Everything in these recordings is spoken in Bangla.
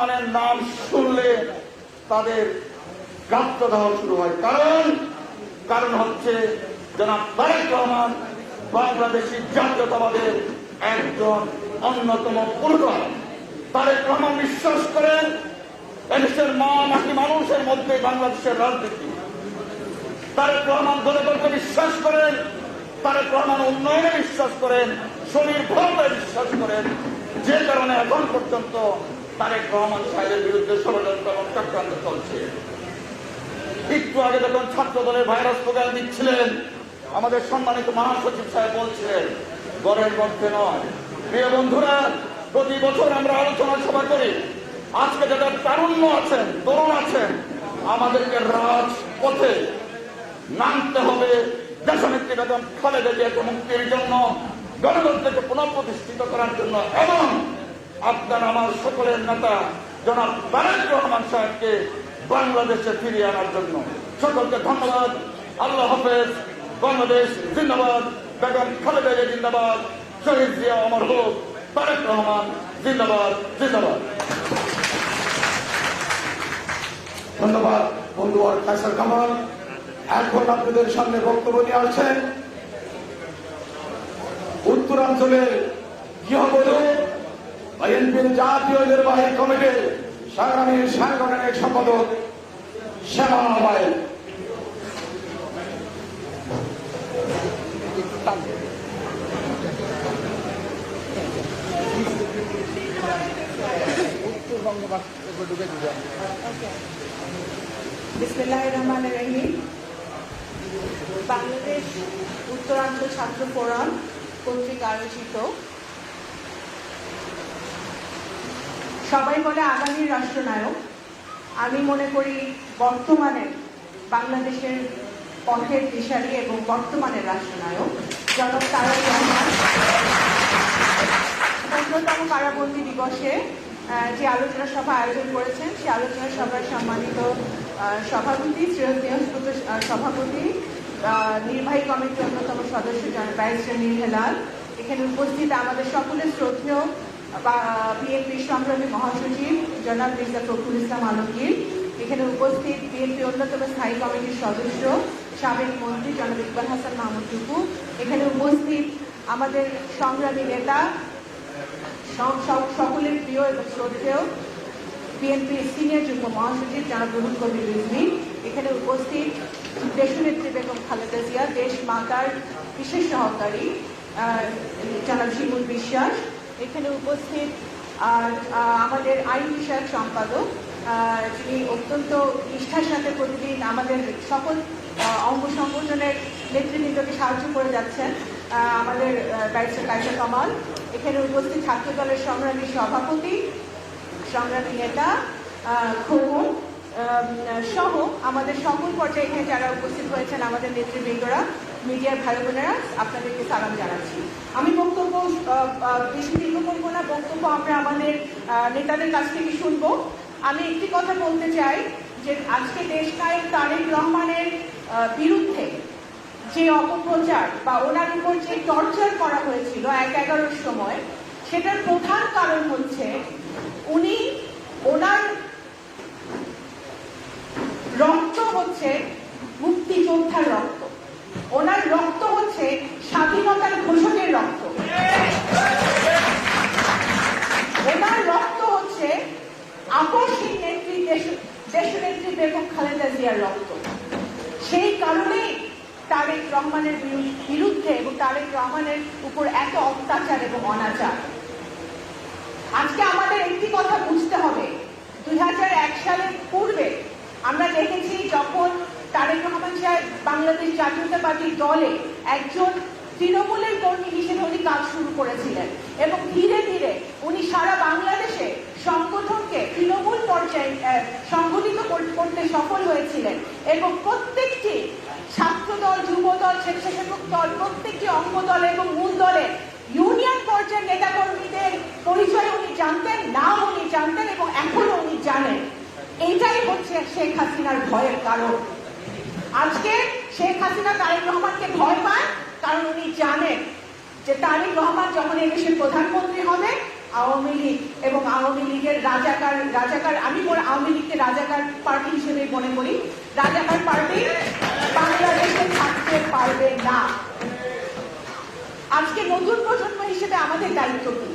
রহমানের নাম শুনলে তাদের গাত্রদাহ শুরু হয়। কারণ হচ্ছে জনাব তারেক রহমান বাংলাদেশি জাতীয়তাবাদের একজন অন্যতম পুরোধা। তারেক রহমান বিশ্বাস করেন এদেশের মা মাটি মানুষের মধ্যে বাংলাদেশের রাজনীতি। তারেক রহমান দলে দলকে বিশ্বাস করেন, তারেক রহমান উন্নয়নে বিশ্বাস করেন, স্বনির্ভরতায় বিশ্বাস করেন। যে কারণে এখন পর্যন্ত তারেক রহমান সাহেবের বিরুদ্ধে ষড়যন্ত্র এবং চক্রান্ত চলছে। একটু আগে যখন ছাত্র দলের ভাইরাস প্রোগ্রাম দিচ্ছিলেন, আমাদের সম্মানিত মহাসচিব সাহেব বলছিলেন ঘরের মধ্যে নয়। প্রিয় বন্ধুরা, প্রতি বছর আমরা আলোচনা সভা করি। আজকে যারা তারুণ্য আছেন, তরুণ আছেন, আমাদেরকে রাজপথে নামতে হবে দেশনেত্রী বেগম খালেদা জিয়াকে মুক্তির জন্য, গণতন্ত্রকে পুনঃপ্রতিষ্ঠিত করার জন্য এবং আপনার আমার সকলের নেতা জনাব তারেক রহমান সাহেবকে বাংলাদেশে ফিরিয়ে আনার জন্য। সকলকে ধন্যবাদ। আল্লাহ হাফেজ। বাংলাদেশ জিন্দাবাদ। বেগম খালেদা জিয়া জিন্দাবাদ। শহীদ জিয়া অমর হোক। তারেক রহমান জিন্দাবাদ জিন্দাবাদ। ধন্যবাদ বন্ধু আর কায়সার কামাল। এখন আপনাদের সামনে বক্তব্য নিয়ে আসছেন উত্তরাঞ্চলের গৃহবধূ বিএনপির জাতীয় নির্বাহী কমিটির সংগ্রামী সাংগঠনিক সম্পাদক শ্যামা বায়েল। বিসমিল্লাহির রহমানির রহিম। বাংলাদেশ উত্তরাঞ্চল ছাত্র ফোরাম কর্তৃক আয়োজিত সবাই বলে আগামী রাষ্ট্রনায়ক, আমি মনে করি বর্তমানে বাংলাদেশের পথের দিশারি এবং বর্তমানের রাষ্ট্রনায়ক জনাব তারেক রহমান ১৫তম কারাবন্দী দিবসে যে আলোচনা সভা আয়োজন করেছেন, সেই আলোচনা সভার সম্মানিত সভাপতি, শ্রেয় সভাপতি, নির্বাহী কমিটির অন্যতম সদস্য জনাব ব্যারিস্টার মীর হেলাল, এখানে উপস্থিত আমাদের সকলের শ্রদ্ধেয় বিএনপির সংগ্রামী মহাসচিব জনাব মির্জা ফখরুল ইসলাম আলমগীর, এখানে উপস্থিত বিএনপি অন্যতম স্থায়ী কমিটির সদস্য সাবেক মন্ত্রী জনাব ইকবাল হাসান মাহমুদ টুকু, এখানে উপস্থিত আমাদের সংগ্রামী নেতা সকলের প্রিয় এবং শ্রদ্ধেয় বিএনপির সিনিয়র যুগ্ম মহাসচিব জনাব রুহুল কবির রিজভী, এখানে উপস্থিত দেশনেত্রী বেগম খালেদা জিয়া, দেশ মাতার বিশেষ সহকারী জনাব শিমুল বিশ্বাস, এখানে উপস্থিত আমাদের আইন বিষয়ক সম্পাদক যিনি অত্যন্ত নিষ্ঠার সাথে প্রতিদিন আমাদের সকল অঙ্গ সংগঠনের নেতৃবৃন্দকে সাহায্য করে যাচ্ছেন, আমাদের ব্যারিস্টার কায়সার কামাল, এখানে উপস্থিত ছাত্র দলের সংগ্রামী সভাপতি, সংগ্রামী নেতা খোকন সহ আমাদের সকল পর্যায়ে এখানে যারা উপস্থিত হয়েছেন আমাদের নেতৃবৃন্দরা, মিডিয়ার ভাই বোনেরা, আপনাদেরকে সালাম জানাচ্ছি। আমি বক্তব্য বেশি দীর্ঘ করবো না, বক্তব্য আমরা আমাদের নেতাদের কাছ থেকে শুনবো। আমি একটি কথা বলতে চাই যে আজকে দেশনায়ক তারেক রহমানের বিরুদ্ধে যে অপপ্রচার বা ওনার উপর যে টর্চার করা হয়েছিল ১/১১-র সময়, সেটার প্রধান কারণ হচ্ছে উনি ওনার রক্ত হচ্ছে মুক্তিযোদ্ধার রক্ত, ওনার রক্ত হচ্ছে স্বাধীনতার ঘোষকের রক্ত, ওনার রক্ত হচ্ছে আকর্ষণ নেত্রী দেশনেত্রী বেগম খালেদা জিয়ার রক্ত। সেই কারণেই তারেক রহমানের বিরুদ্ধে এবং তারেক রহমানের উপর এত অত্যাচার এবং অনাচার। আজকে আমাদের একটি কথা বুঝতে হবে, ২০০১ সালের পূর্বে আমরা দেখেছি যখন তারেক রহমান সাহেব বাংলাদেশ জাতীয়তাবাদী দলে একজন তৃণমূলের কর্মী হিসেবে উনি কাজ শুরু করেছিলেন এবং ধীরে ধীরে উনি সারা বাংলাদেশে সংগঠনকে তৃণমূল পর্যায়ে সংগঠিত করতে সফল হয়েছিলেন এবং প্রত্যেকটি ছাত্রদল, যুবদল, স্বেচ্ছাসেবক দল, প্রত্যেকটি অঙ্গ দল এবং মূল দলের ইউনিয়ন পর্যায়ের নেতাকর্মীদের পরিচয় উনি জানতেন, নাম উনি জানতেন এবং এখনো উনি জানেন। এইটাই হচ্ছে শেখ হাসিনার ভয়ের কারণ। আজকে শেখ হাসিনা তারেক রহমানকে ভয় পায় কারণ উনি জানেন যে তারেক রহমান যখন এদেশের প্রধানমন্ত্রী হবে আওয়ামী লীগ এবং আওয়ামী লীগের রাজাকার আমি আওয়ামী লীগকে রাজাকার পার্টি হিসেবে মনে করি। রাজাকার পার্টি বাংলাদেশে থাকতে পারবে না। আজকে নতুন প্রজন্ম হিসেবে আমাদের দায়িত্ব কি,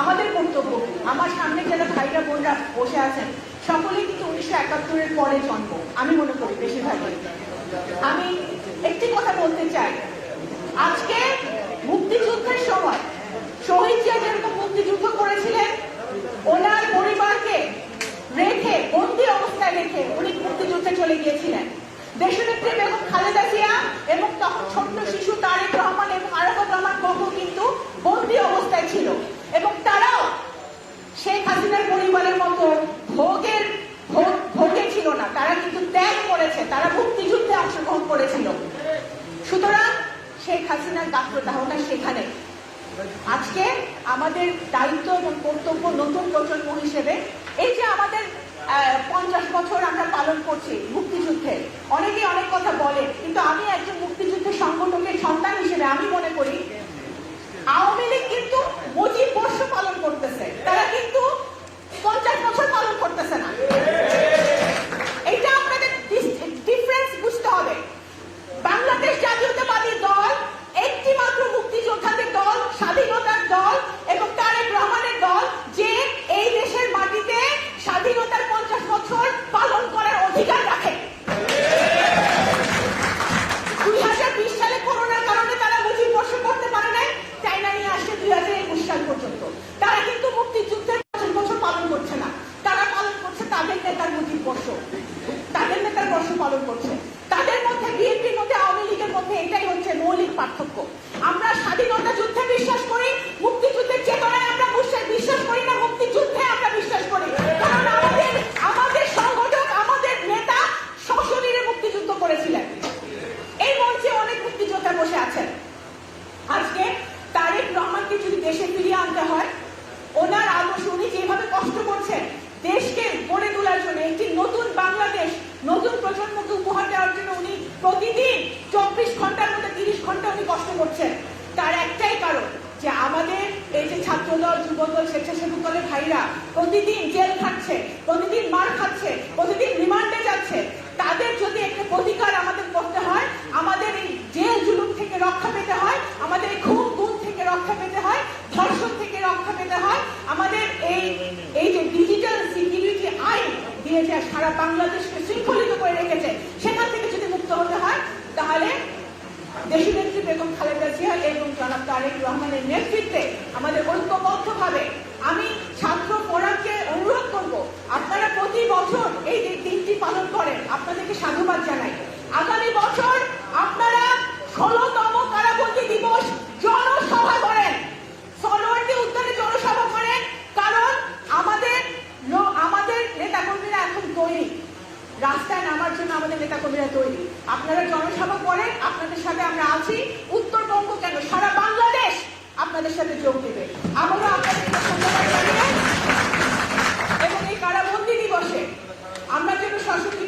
আমাদের কর্তব্য কি? আমার সামনে যারা ভাইরা বোনরা বসে আছেন সকলেই কিন্তু 1971-এর পরে জন্ম, আমি মনে করি বেশিরভাগই। আমি একটি কথা বলতে চাই, আজকে মুক্তিযুদ্ধের সময় শহীদ জিয়া যেরকম মুক্তিযুদ্ধ করেছিলেন, ওনার পরিবারকে রেখে বন্দী অবস্থায় রেখে উনি মুক্তিযুদ্ধে চলে গিয়েছিলেন। দেশনেত্রী বেগম খালেদা জিয়া এবং তখন ছোট্ট শিশু তারেক রহমান এবং আরাফাত রহমান কখনো কিন্তু বন্দী অবস্থায় ছিল এবং তারাও শেখ হাসিনার পরিবারের মতো ভোগে ছিল না, তারা কিন্তু ত্যাগ করেছে, তারা মুক্তিযুদ্ধে অংশগ্রহণ করেছিল। সুতরাং শেখ হাসিনার গাত্রদাহটা সেখানে। আজকে আমাদের দায়িত্ব এবং কর্তব্য নতুন প্রজন্ম হিসেবে, এই যে আমাদের 50 বছর আমরা পালন করছি মুক্তিযুদ্ধে, অনেকে অনেক কথা বলে, কিন্তু আমি একজন মুক্তিযুদ্ধের সংগঠকের সন্তান হিসেবে আমি মনে করি আওয়ামী লীগ কিন্তু 25 বর্ষ পালন করতেছে, তারা কিন্তু 50 বছর পালন করতেছে না। এটা আপনাদের ডিফারেন্স বুঝতে হবে। বাংলাদেশ জাতীয়তাবাদী দল একটি মাত্র মুক্তিযোদ্ধাদের দল, স্বাধীনতার দল এবং তারেক রহমানের দল, যে এই দেশের মাটিতে স্বাধীনতার 50 বছর পালন করার অধিকার রাখে। 2020 সালে করোনার কারণে তারা 25 বর্ষ করতে পারে নাই, চাইনা নিয়ে আসছে 2021 সাল পর্যন্ত। তারা কিন্তু মুক্তিযুদ্ধের 50 বছর পালন করছে না, তারা পালন করছে তাদের নেতার 25 বর্ষ, তাদের নেতার বর্ষ পালন করছে। তাদের মধ্যে, বিএনপির মধ্যে, আওয়ামী লীগের মধ্যে এটাই হচ্ছে মৌলিক পার্থক্য। আমরা স্বাধীনতা যুদ্ধে বিশ্বাস করি, মুক্তিযুদ্ধের চেতনায় আমরা বিশ্বাস করি না, মুক্তিযুদ্ধে আমরা বিশ্বাস করি। কারণ আমাদের সংগঠক, আমাদের নেতা সশরীরে মুক্তিযুদ্ধ করেছিলেন। এই মঞ্চে অনেক মুক্তিযোদ্ধা বসে আছেন। আজকে তারেক রহমানকে যদি দেশে ফিরিয়ে আনতে হয়, ওনার আদর্শ, উনি যেভাবে কষ্ট করছেন দেশকে গড়ে তোলার জন্য, একটি নতুন বাংলাদেশ নতুন প্রজন্মকে উপহার দেওয়ার জন্য উনি প্রতিদিন 24 ঘন্টার মধ্যে 30 ঘন্টা উনি কষ্ট করছেন। তার একটাই কারণ যে আমাদের এই যে ছাত্রদল, যুবদল, স্বেচ্ছাসেবক দলের ভাইরা প্রতিদিন জেল খাচ্ছে, প্রতিদিন মার খাচ্ছে, প্রতিদিন রিমান্ডে যাচ্ছে। তাদের যদি একটা প্রতিকার আমাদের করতে হয়, আমাদের এই জেল জুলুম থেকে রক্ষা পেতে হয়, আমাদের এই খুন গুম থেকে রক্ষা পেতে হয়, ধর্ষণ থেকে রক্ষা পেতে হয়, আমাদের এই যে ডিজিটাল সিকিউরিটি আইন দিয়ে যে সারা বাংলাদেশকে শৃঙ্খলিত করে রেখেছে, সেখান থেকে যদি মুক্ত হতে হয়, তাহলে দেশনেত্রী বেগম খালেদা জিয়া এবং জনাব তারেক রহমানের নেতৃত্বে আমাদের ঐক্যবদ্ধভাবে, আমি ছাত্র ফোরামকে অনুরোধ করব, আপনারা প্রতি বছর এই যে দিনটি পালন করেন, আপনাদেরকে সাধুবাদ জানাই। আগামী বছর আপনারা 16তম কারাবন্দী দিবস জনসভা করেন, সরোয়ার্দী উদ্যানে জনসভা করেন। কারণ আমাদের নেতাকর্মীরা এখন তৈরি, রাস্তায় নামার জন্য আমাদের নেতাকর্মীরা তৈরি। আপনারা জনসভা করেন, আপনাদের সাথে আমরা আছি। উত্তরবঙ্গ কেন, সারা বাংলাদেশ আপনাদের সাথে যোগ দেবে। আমরা আপনাদেরকে ধন্যবাদ জানিয়ে, এবং এই কারাবন্দী দিবসে আমরা যেন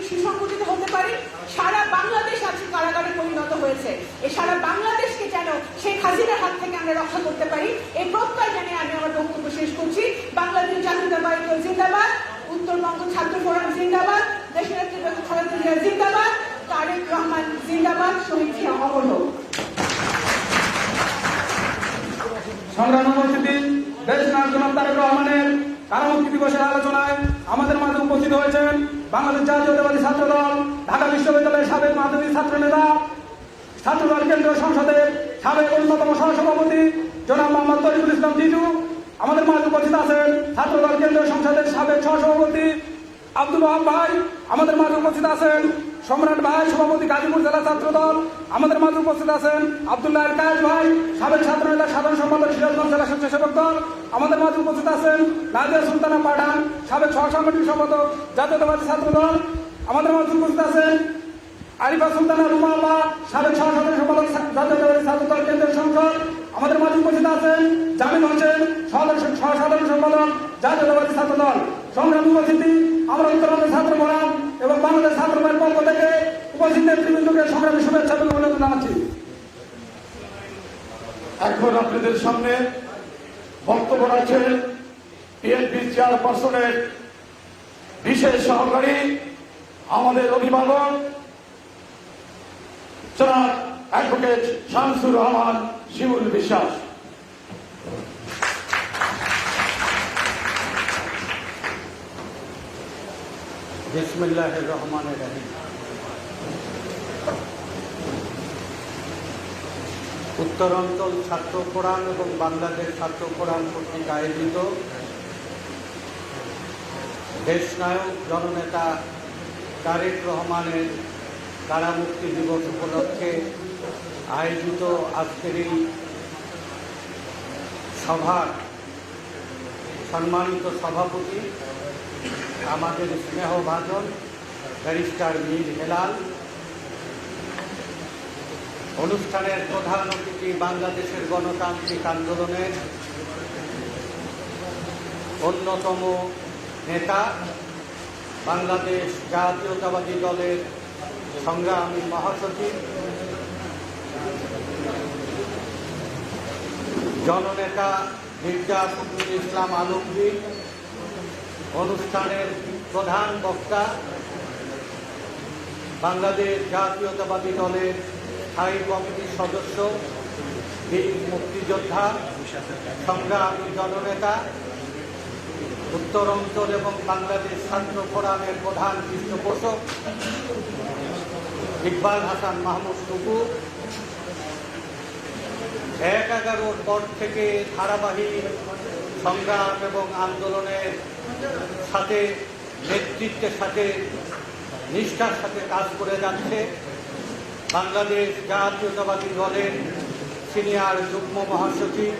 সুসংগঠিত হতে পারি। সারা বাংলাদেশ আজকে কারাগারে পরিণত হয়েছে, এই সারা বাংলাদেশকে যেন শেখ হাসিনার হাত থেকে আমরা রক্ষা করতে পারি, এই প্রত্যয় জানিয়ে আমি আমার বক্তব্য শেষ করছি। বাংলাদেশ জাতীয়তাবাদী দল জিন্দাবাদ, উত্তরবঙ্গ ছাত্র ফোরাম জিন্দাবাদ, দেশনেত্রী বেগম খালেদা জিয়া জিন্দাবাদ, তারেক রহমান জিন্দাবাদ, শহীদ জিয়া অমর হোক। সংগ্রাম উপস্থিতি, দেশ নায়ক জনাব তারেক রহমানের কারামুক্তি দিবসের আলোচনায় আমাদের মাঝে উপস্থিত হয়েছেন বাংলাদেশ জাতীয়তাবাদী ছাত্র দল, ঢাকা বিশ্ববিদ্যালয়ের সাবেক মাধ্যমিক ছাত্র নেতা, ছাত্রদল কেন্দ্রীয় সংসদের সাবেক অন্যতম সহসভাপতি জনাব মোহাম্মদ তরিকুল ইসলাম জিজু। আমাদের মাঝে উপস্থিত আছেন ছাত্রদল কেন্দ্রীয় সংসদের সাবেক সহসভাপতি আব্দুল ওয়াহাব ভাই। আমাদের মাঝে উপস্থিত আছেন সম্রাট ভাই, সভাপতি গাজীপুর জেলা ছাত্র দল। আমাদের মাঝে উপস্থিত আছেন আব্দুল্লাহ কায়েস ভাই, সাবেক ছাত্র নেতা, সাধারণ সম্পাদক সিরাজগঞ্জ জেলা স্বেচ্ছাসেবক দল। আমাদের মাঝে উপস্থিত আছেন নাদিয়া সুলতানা পাঠান, সাবেক সহসাংগঠনিক সম্পাদক জাতীয়তাবাদী ছাত্র দল। আমাদের মাঝে উপস্থিত আছেন আরিফা সুলতানা রুমা আল্লাহ, সাবেক সহসাংগঠনিক সম্পাদক জাতীয়তাবাদী ছাত্র দল কেন্দ্রীয় সংসদ। আমাদের মাঝে উপস্থিত আছেন জামিল হোসেন, সহসাধারণ সম্পাদক জাতীয়তাবাদী ছাত্র দল। সংগ্রামী উপস্থিতি, আমরা উত্তরবঙ্গের ছাত্র ফোরাম এবং বাংলাদেশ ছাত্র দলের পক্ষ থেকে উপস্থিত নেতৃবৃন্দকে সংগ্রামী শুভেচ্ছা এবং অভিনন্দন জানাচ্ছি। এখন আপনাদের সামনে বক্তব্য রাখছেন বিএনপি চেয়ারপারসনের বিশেষ সহকারী, আমাদের অভিভাবক জনাব অ্যাডভোকেট শামসুর রহমান শিমুল বিশ্বাস। বিসমিল্লাহির রহমানির রহিম। উত্তরাঞ্চল ছাত্র ফোরাম এবং বাংলাদেশ ছাত্র ফোরাম কর্তৃক আয়োজিত দেশনায়ক জননেতা তারেক রহমানের কারামুক্তি দিবস উপলক্ষে আয়োজিত আজকের এই সভার সম্মানিত সভাপতি আমাদের স্নেহভাজন ব্যারিস্টার মীর হেলাল, অনুষ্ঠানের প্রধান অতিথি বাংলাদেশের গণতান্ত্রিক আন্দোলনের অন্যতম নেতা, বাংলাদেশ জাতীয়তাবাদী দলের সংগ্রামী মহাসচিব জননেতা মির্জা ফখরুল ইসলাম আলমগীর, অনুষ্ঠানের প্রধান বক্তা বাংলাদেশ জাতীয়তাবাদী দলের স্থায়ী কমিটির সদস্য, বীর মুক্তিযোদ্ধা, সংগ্রামী জননেতা, উত্তর অঞ্চল এবং বাংলাদেশ ছাত্র ফোরামের প্রধান পৃষ্ঠপোষক ইকবাল হাসান মাহমুদ টুকু, ১/১১ পর থেকে ধারাবাহিক সংগ্রাম এবং আন্দোলনের সাথে নেতৃত্বের সাথে নিষ্ঠার সাথে কাজ করে যাচ্ছে বাংলাদেশ জাতীয়তাবাদী দলের সিনিয়র যুগ্ম মহাসচিব,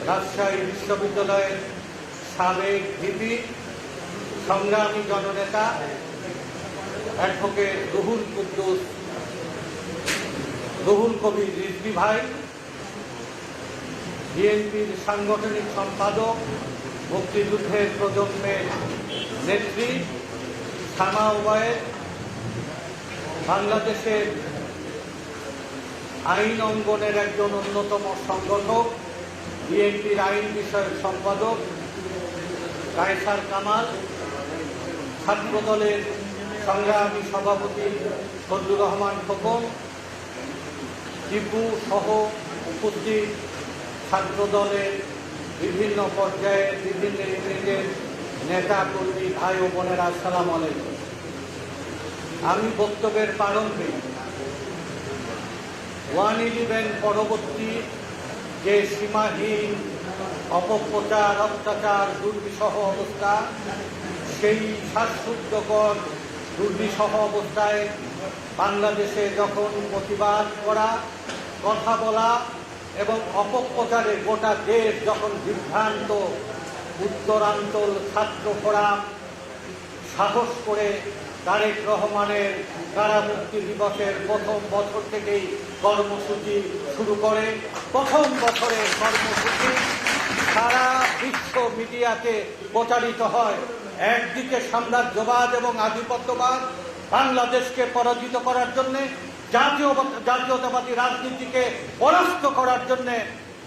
রাজশাহী বিশ্ববিদ্যালয়ের সাবেক ভিপি, সংগ্রামী জননেতা অ্যাডভোকেট রুহুল কবির রিজভী ভাই, বিএনপির সাংগঠনিক সম্পাদক, মুক্তিযুদ্ধের প্রজন্মের নেত্রী সামা ওবায়েদ, বাংলাদেশের আইন অঙ্গনের একজন অন্যতম সংগঠক, বিএনপির আইন বিষয়ক সম্পাদক কায়সার কামাল, ছাত্রদলের সংগ্রামী সভাপতি ফজলুর রহমান খোকন, টিপু সহ উপস্থিত ছাত্রদলের বিভিন্ন পর্যায়ের বিভিন্ন ইউনিটের নেতা কর্মী ভাই ও বোনেরা, আসসালামু আলাইকুম। আমি বক্তব্যের প্রারম্ভে 1/11 পরবর্তী যে সীমাহীন অপপ্রচার, অত্যাচার, দুর্বিষহ অবস্থা, সেই শ্বাসরুদ্ধকর দুর্বিষহ অবস্থায় বাংলাদেশে যখন প্রতিবাদ করা, কথা বলা এবং অপপ্রচারে গোটা দেশ যখন বিভ্রান্ত, উত্তরাঞ্চল ছাত্র ফোরাম সাহস করে তারেক রহমানের কারামুক্তি দিবসের প্রথম বছর থেকেই কর্মসূচি শুরু করে। প্রথম বছরের কর্মসূচি সারা বিশ্ব মিডিয়াতে প্রচারিত হয়। একদিকে সাম্রাজ্যবাদ এবং আধিপত্যবাদ বাংলাদেশকে পরাজিত করার জন্যে, জাতীয়তাবাদী রাজনীতিকে পরাস্ত করার জন্যে,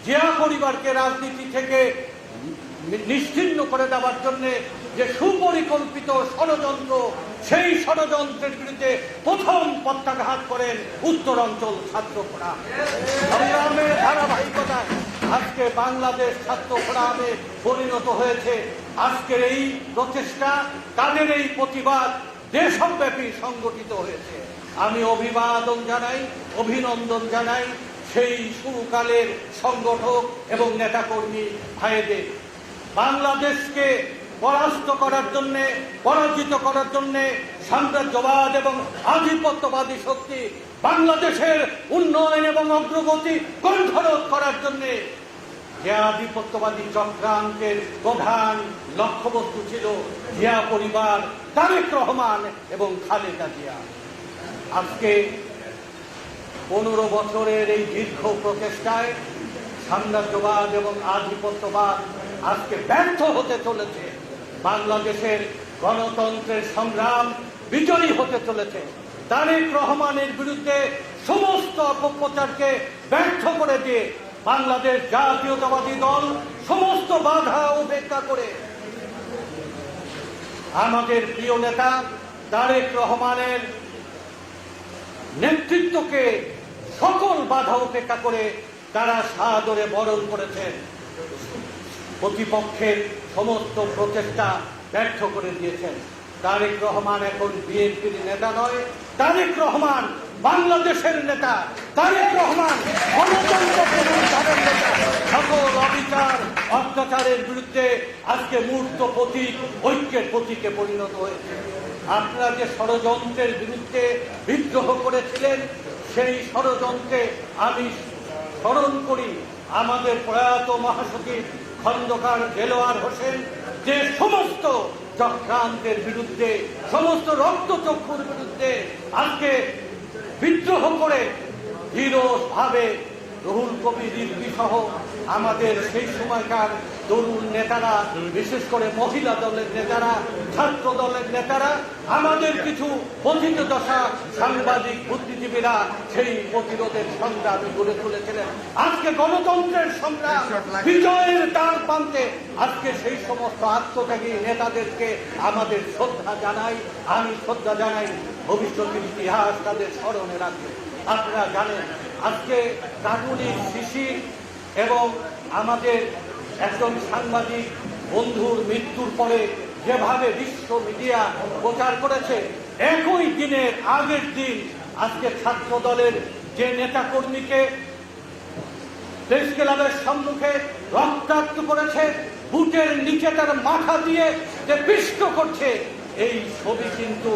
জিয়া পরিবারকে রাজনীতি থেকে নিশ্চিহ্ন করে দেওয়ার জন্যে যে সুপরিকল্পিত ষড়যন্ত্র, সেই ষড়যন্ত্রের বিরুদ্ধে প্রথম পত্রাঘাত করেন উত্তরাঞ্চল ছাত্র ফোরাম। সংগ্রামের ধারাবাহিকতায় আজকে বাংলাদেশ ছাত্র ফোরামে পরিণত হয়েছে। আজকের এই প্রচেষ্টা, তাদের এই প্রতিবাদ দেশব্যাপী সংগঠিত হয়েছে। আমি অভিনন্দন জানাই সেই শুরুকালের সংগঠক এবং নেতাকর্মী ভাইদের। বাংলাদেশকে পরাস্ত করার জন্যে, পরাজিত করার জন্যে সাম্রাজ্যবাদ এবং আধিপত্যবাদী শক্তি বাংলাদেশের উন্নয়ন এবং অগ্রগতি কণ্ঠরোধ করার জন্যে যে আধিপত্যবাদী চক্রান্তের প্রধান লক্ষ্যবস্তু ছিল জিয়া পরিবার, তারেক রহমান এবং খালেদা জিয়া। আজকে 15 বছরের এই দীর্ঘ প্রচেষ্টায় সাম্রাজ্যবাদ এবং আধিপত্যবাদ আজকে ব্যর্থ হতে চলেছে। বাংলাদেশের গণতন্ত্রের সংগ্রাম বিজয়ী হতে চলেছে। তারেক রহমানের বিরুদ্ধে সমস্ত অপপ্রচারকে ব্যর্থ করে দিয়ে বাংলাদেশ জাতীয়তাবাদী দল সমস্ত বাধা উপেক্ষা করে আমাদের প্রিয় নেতা তারেক রহমানের নেতৃত্বকে সকল বাধা উপেক্ষা করে তারা সাদরে বরণ করেছেন। প্রতিপক্ষের সমস্ত প্রচেষ্টা ব্যর্থ করে দিয়েছেন। তারেক রহমান এখন বিএনপির নেতা নয়, তারেক রহমান বাংলাদেশের নেতা, তারেক রহমান গণতন্ত্র পুনরুদ্ধারের নেতা। সকল অবিচার অত্যাচারের বিরুদ্ধে আজকে মূর্ত প্রতীক, ঐক্যের প্রতীকে পরিণত হয়েছে। আপনারা যে ষড়যন্ত্রের বিরুদ্ধে বিদ্রোহ করেছিলেন, সেই ষড়যন্ত্রে আমি স্মরণ করি আমাদের প্রয়াত মহাসচিব খন্দকার দেলোয়ার হোসেন যে সমস্ত চক্রান্তের বিরুদ্ধে, সমস্ত রক্তচক্ষুর বিরুদ্ধে আজকে বিদ্রোহ করে ধীরভাবে রুহুল কবির রিজভী সহ আমাদের সেই সময়কার তরুণ নেতারা, বিশেষ করে মহিলা দলের নেতারা, ছাত্র দলের নেতারা, আমাদের কিছু পতিত দশা সাংবাদিক বুদ্ধিজীবীরা সেই প্রতিরোধের সংগ্রামে গড়ে তুলেছিলেন। আজকে গণতন্ত্রের সংগ্রাম বিজয়ের দ্বার প্রান্তে আজকে সেই সমস্ত আত্মত্যাগী নেতাদেরকে আমাদের শ্রদ্ধা জানাই, আমি শ্রদ্ধা জানাই। ভবিষ্যতের ইতিহাস তাদের স্মরণে রাখবে। আপনারা জানেন আজকে কাকুলির শিশির এবং আমাদের একজন সাংবাদিক বন্ধুর মৃত্যুর পরে যেভাবে বিশ্ব মিডিয়া প্রচার করেছে, একই দিনের আগের দিন আজকে ছাত্র দলের যে নেতাকর্মীকে প্রেস ক্লাবের সম্মুখে রক্তাক্ত করেছে, বুটের নিচে তার মাথা দিয়ে যে পিষ্ট করছে, এই ছবি কিন্তু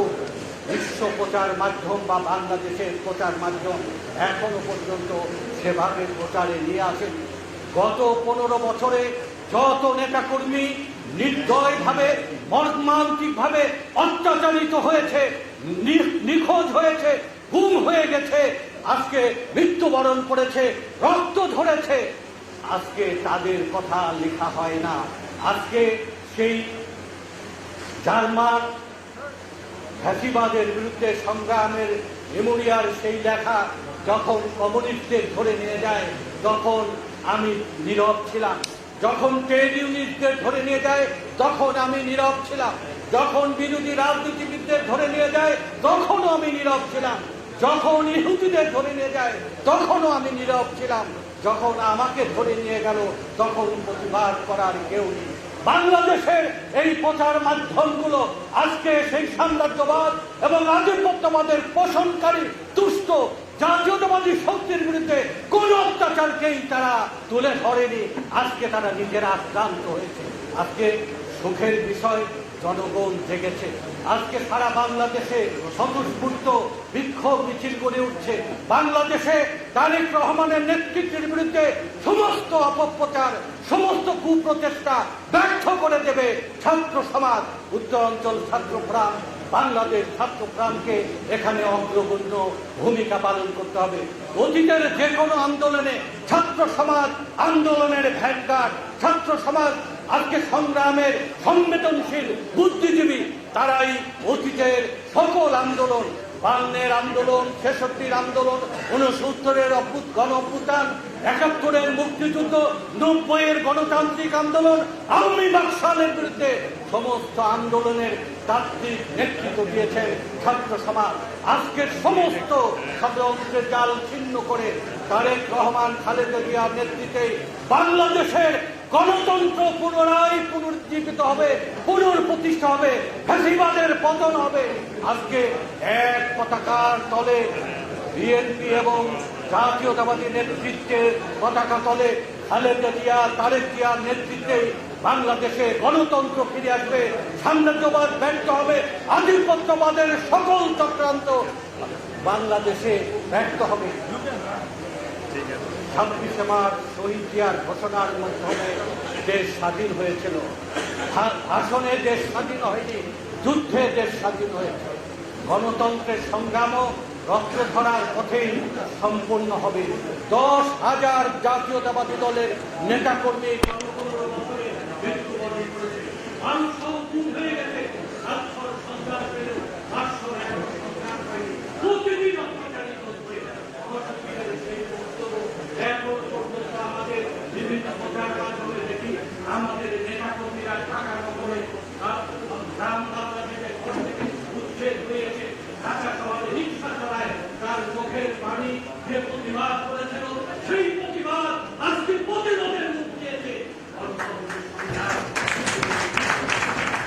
বিশ্ব প্রচার মাধ্যম বা বাংলাদেশের প্রচার মাধ্যম এখনো পর্যন্ত সেভাবে প্রচারে নিয়ে আসেন। গত 15 বছরে যত নেতাকর্মী নির্দয়ভাবে মর্মান্তিকভাবে অত্যাচারিত হয়েছে, নিখোঁজ হয়েছে, গুম হয়ে গেছে, আজকে মৃত্যুবরণ করেছে, রক্ত ঝরেছে, আজকে তাদের কথা লেখা হয় না। আজকে সেই জার্মান ফ্যাসিবাদের বিরুদ্ধে সংগ্রামের মেমোরিয়াল সেই লেখা যখন কমিউনিস্টদের ধরে নিয়ে যায় তখন আমি নীরব ছিলাম, যখন ট্রেড ইউনিটদের ধরে নিয়ে যায় তখন আমি নীরব ছিলাম, যখন বিরোধী রাজনীতিবিদদের ধরে নিয়ে যায় তখনও আমি নীরব ছিলাম, যখন ইহুদিদের ধরে নিয়ে যায় তখনও আমি নীরব ছিলাম, যখন আমাকে ধরে নিয়ে গেল তখন প্রতিবাদ করার কেউ নেই। বাংলাদেশের এই প্রচার মাধ্যমগুলো আজকে সেই সাম্রাজ্যবাদ এবং আধিপত্যবাদের পোষণকারী দুষ্ট জাতীয়তাবাদী শক্তির বিরুদ্ধে কোন অত্যাচারকেই তারা তুলে ধরেনি। আজকে তারা নিজেরা আক্রান্ত হয়েছে। আজকে সুখের বিষয় জনগণ জেগেছে। আজকে সারা বাংলাদেশে স্বতঃস্ফূর্ত বিক্ষোভ মিছিল করে উঠছে। বাংলাদেশে তারেক রহমানের নেতৃত্বের বিরুদ্ধে সমস্ত অপপ্রচার, সমস্ত কুপ্রচেষ্টা ব্যর্থ করে দেবে ছাত্র সমাজ। উত্তরাঞ্চল ছাত্র ফোরাম, বাংলাদেশ ছাত্র ফোরামকে এখানে অগ্রগণ্য ভূমিকা পালন করতে হবে। অতীতের যে কোনো আন্দোলনে ছাত্র সমাজ আন্দোলনের ভ্যানগার্ড, ছাত্র সমাজ আজকে সংগ্রামের সংবেদনশীল বুদ্ধিজীবী। তারাই অতীতের সকল আন্দোলন, 52-এর আন্দোলন, 66-র আন্দোলন, 69-এর গণ অভ্যুত্থান, 71-এর মুক্তিযুদ্ধ, 90-এর গণতান্ত্রিক আন্দোলন, আওয়ামী বাকশালের বিরুদ্ধে সমস্ত আন্দোলনের তাত্ত্বিক নেতৃত্ব দিয়েছে ছাত্র সমাজ। আজকের সমস্ত ষড়যন্ত্রের জাল ছিন্ন করে তারেক রহমান, খালেদা জিয়ার নেতৃত্বে বাংলাদেশের গণতন্ত্র পুনরায় পুনরুজ্জীবিত হবে, পুনঃপ্রতিষ্ঠা হবে, ফ্যাসিবাদের পতন হবে। আজকে এক পতাকার তলে বিএনপি এবং জাতীয়তাবাদী নেতৃত্বের পতাকা তলে খালেদা জিয়া, তারেক জিয়ার নেতৃত্বে বাংলাদেশে গণতন্ত্র ফিরে আসবে, সাম্রাজ্যবাদ ব্যর্থ হবে, আধিপত্যবাদের সকল চক্রান্ত বাংলাদেশে ব্যর্থ হবে। 26শে মার্চ শহীদ জিয়ার ঘোষণার মাধ্যমে দেশ স্বাধীন হয়েছিল। ভাষণে দেশ স্বাধীন হয়নি, যুদ্ধে দেশ স্বাধীন হয়েছে। গণতন্ত্রের সংগ্রামও রক্ত ধরার পথেই সম্পূর্ণ হবে। 10,000 জাতীয়তাবাদী দলের নেতাকর্মী বিভিন্ন প্রচার মাধ্যমে দেখি প্রতিবাদ করেছিল, সেই প্রতিবাদ আজকে প্রতিরোধের মুখ দিয়েছে।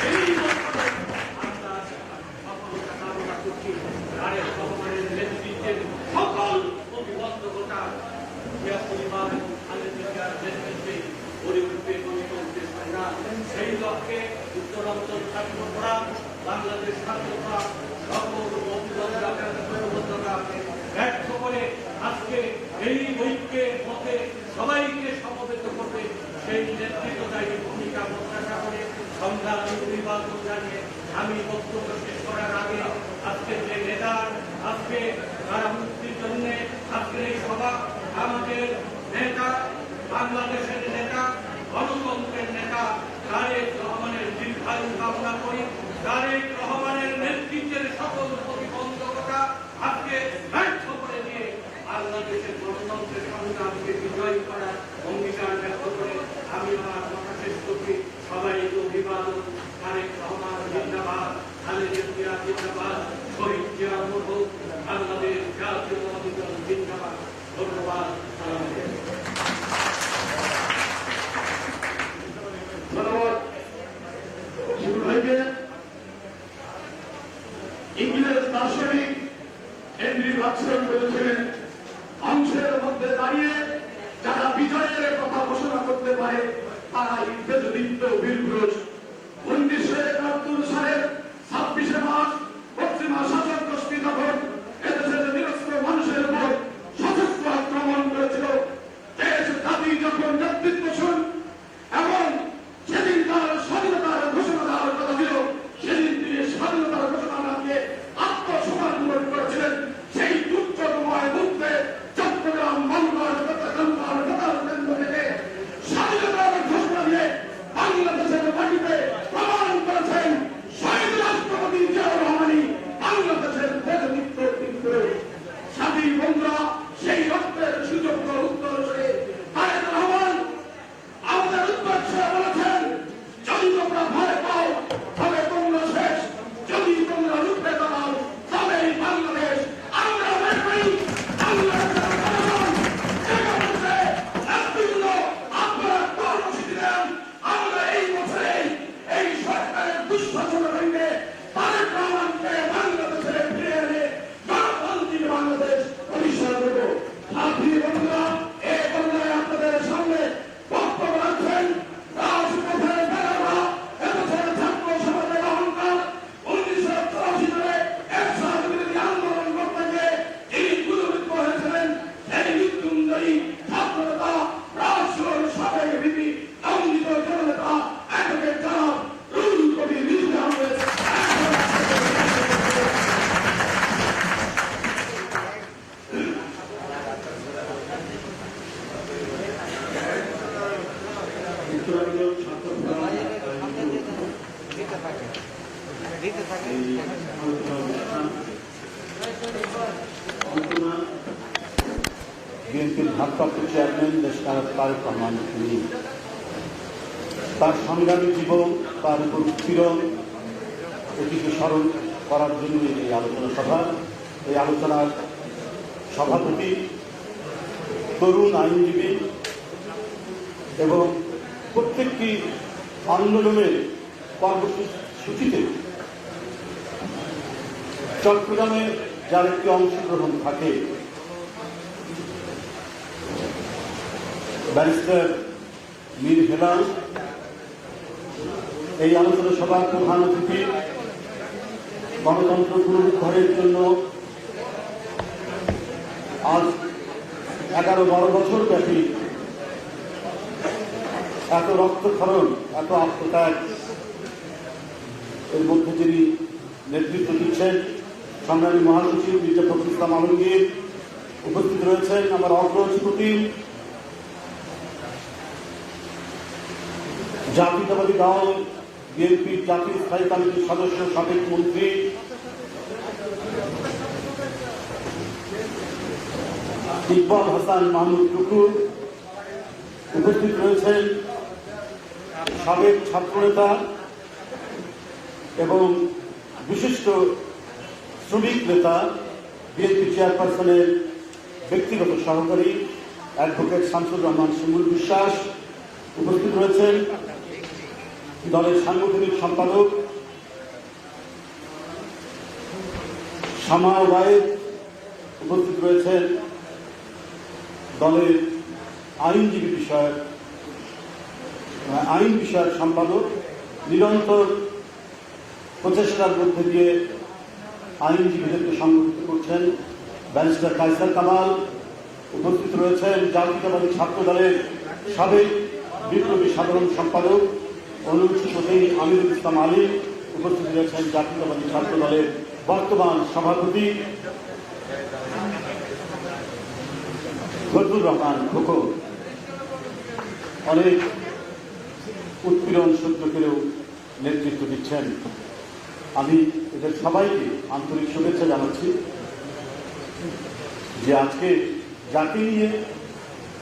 এই বছরে আমরা সফলতা কামনা করছি। তারেক রহমানের নেতৃত্বের সকল প্রতিবন্ধকতা পরিবার খালেদা নেতৃত্বে গড়ে উঠবে গণতন্ত্রের সংগ্রাম। সেই লক্ষ্যে উত্তরাঞ্চল ছাত্র ফোরাম, বাংলাদেশ ছাত্র ফোরাম সকল প্রতিবদ্ধতাকে ব্যর্থ করে আজকে এই ঐক্যের পথে সবাইকে সমবেত করবে, সেই নেতৃত্বদায়ী ভূমিকা প্রত্যাশা করে সংগ্রামী অভিবাদন জানিয়ে আমি বক্তব্য শেষ করার আগে আজকের যে নেতা, আজকে তারা মুক্তির জন্য আজকের এই সভা, আমাদের নেতা, বাংলাদেশের নেতা, গণতন্ত্রের নেতা তারেক রহমানের দীর্ঘায়ু কামনা করি। তারেক রহমানের নেতৃত্বের সকল প্রতিবন্ধকতা আজকে ব্যর্থ করে দিয়ে বাংলাদেশের গণতন্ত্রের সংগ্রামকে বিজয়ী করার অঙ্গীকার ব্যক্ত করে আমি আমার কথা শেষ করছি। সবাই অভিবাদন। তারেক রহমান জিন্দাবাদ, খালেদা জিয়া জিন্দাবাদ, শহীদ জিয়া মুর্মু, বাংলাদেশ জাতীয়তাবাদী দল জিন্দাবাদ। ধন্যবাদ। ধন্যবাদ শিবুল ভাইকে। ইংরেজ দার্শনিক হেনরি ওয়াটসন বলেছিলেন, ধ্বংসের মধ্যে দাঁড়িয়ে যারা বিজয়ের কথা ঘোষণা করতে পারে তারা উত্তেজিত বীরপুরুষ। 1971 সালের 26শে মার্চ পশ্চিমা শাসক গোষ্ঠী যখন এদেশের নিরস্ত্র মানুষের উপর সশস্ত্র আক্রমণ করেছিল, দেশ জাতি যখন নেতৃত্বশীল এবং সেদিন তার স্বাধীনতার ঘোষণা দেওয়ার কথা ছিল, সেদিন তিনি স্বাধীনতার ঘোষণা না দিয়ে আত্মসমর্পণ করেছিলেন। সেই দুর্যোগময় মুহূর্তে চট্টগ্রাম, মালদা, নেতার কেন্দ্র থেকে স্বাধীনতার ঘোষণা দিয়ে বাংলাদেশের মাটিতে প্রমাণ করেছেন শহীদ রাষ্ট্রপতি জিয়াউর রহমানই বাংলাদেশের নেতৃত্ব করে। সাথী বন্ধুরা, সেই রক্তের সুযোগ্য উত্তরসূরি তারেক রহমান আমাদের উদ্দেশ্যে বলেছেন, যদি তোমরা ভয় পাও তবে তোমরা শেষ, যদি তোমরা রুখে দাঁড়াও তবেই বাংলাদেশ। আমরা মনে করি বাংলাদেশের জনগণ একাত্তরে নেতৃত্ব আপনারা কর্মসূচি দেন। আমরা এই বছরে এই সরকারের দুঃশাসনের সঙ্গে তারেক রহমানকে বাংলাদেশে ফিরে এনে গণতান্ত্রিক বাংলাদেশ প্রতিষ্ঠা করব। সাথী বন্ধুরা, এই পর্যায়ে আপনাদের সামনে বক্তব্য রাখছেন রাজপথের নেতারা, এদেশের ছাত্র সমাজের অহংকার, 1984 সালে এরশাদ বিরোধী আন্দোলন করতে গিয়ে যিনি গুলিবিদ্ধ হয়েছিলেন, সেই মৃত্যুঞ্জয়ী ছাত্রনেতা রাজশাহীর সাবেক ভিপি নন্দিত জননেতা অ্যাডভোকেট জনাব রুহুল কবির রিজভী আহমেদ। উত্তরাঞ্চল ছাত্র ফোরাম বিএনপির ভারপ্রাপ্ত চেয়ারম্যান দেশনায়ক তারেক রহমান, তিনি তার সংগ্রামী জীবন, তার উপর উৎপীড়ন, এটিকে স্মরণ করার জন্য এই আলোচনা সভা। এই আলোচনার সভাপতি তরুণ আইনজীবী এবং প্রত্যেকটি আন্দোলনের কর্মসূচিতে চট্টগ্রামে যার একটি অংশগ্রহণ থাকে, ব্যারিস্টার মীর হেলাল, এই আলোচনা সভার প্রধান অতিথি, গণতন্ত্র পুনরুদ্ধারের জন্য আজ 11-12 বছর ব্যাপী এত রক্তক্ষরণ, এত আত্মত্যাগ এর মধ্যে যিনি নেতৃত্ব দিচ্ছেন, সংগ্রামী মহাসচিব মির্জা ফখরুল ইসলাম আলমগীর উপস্থিত রয়েছেন, আমার অগ্রসচিব জাতীয়তাবাদী দল বিএনপির জাতীয় স্থায়ী কমিটির সদস্য, সাবেক মন্ত্রী ইকবাল হাসান মাহমুদ টুকু উপস্থিত রয়েছেন, সাবেক ছাত্রনেতা এবং বিশিষ্ট শ্রমিক নেতা বিএনপি চেয়ারপারসনের ব্যক্তিগত সহকারী অ্যাডভোকেট শামসুর রহমান শিমুল বিশ্বাস। উপস্থিত রয়েছেন দলের সাংগঠনিক সম্পাদক শামা ওবায়েদ। উপস্থিত রয়েছেন দলের আইন বিষয়ক সম্পাদক। নিরন্তর প্রচেষ্টার মধ্যে দিয়ে আইনজীবীদেরকে সংগঠিত করছেন ব্যারিস্টার কায়সার কামাল। উপস্থিত রয়েছেন জাতীয়তাবাদী ছাত্র দলের সাবেক বিপ্লবী সাধারণ সম্পাদক অনুচ্ছেদ আমিরুল ইসলাম আলী। উপস্থিত রয়েছেন জাতীয়তাবাদী ছাত্র দলের বর্তমান সভাপতি ফজলুর রহমান খোকন। অনেক উৎপীড়ন সহ্য করেও নেতৃত্ব দিচ্ছেন। আমি এদের সবাইকে আন্তরিক শুভেচ্ছা জানাচ্ছি যে আজকে যাকে নিয়ে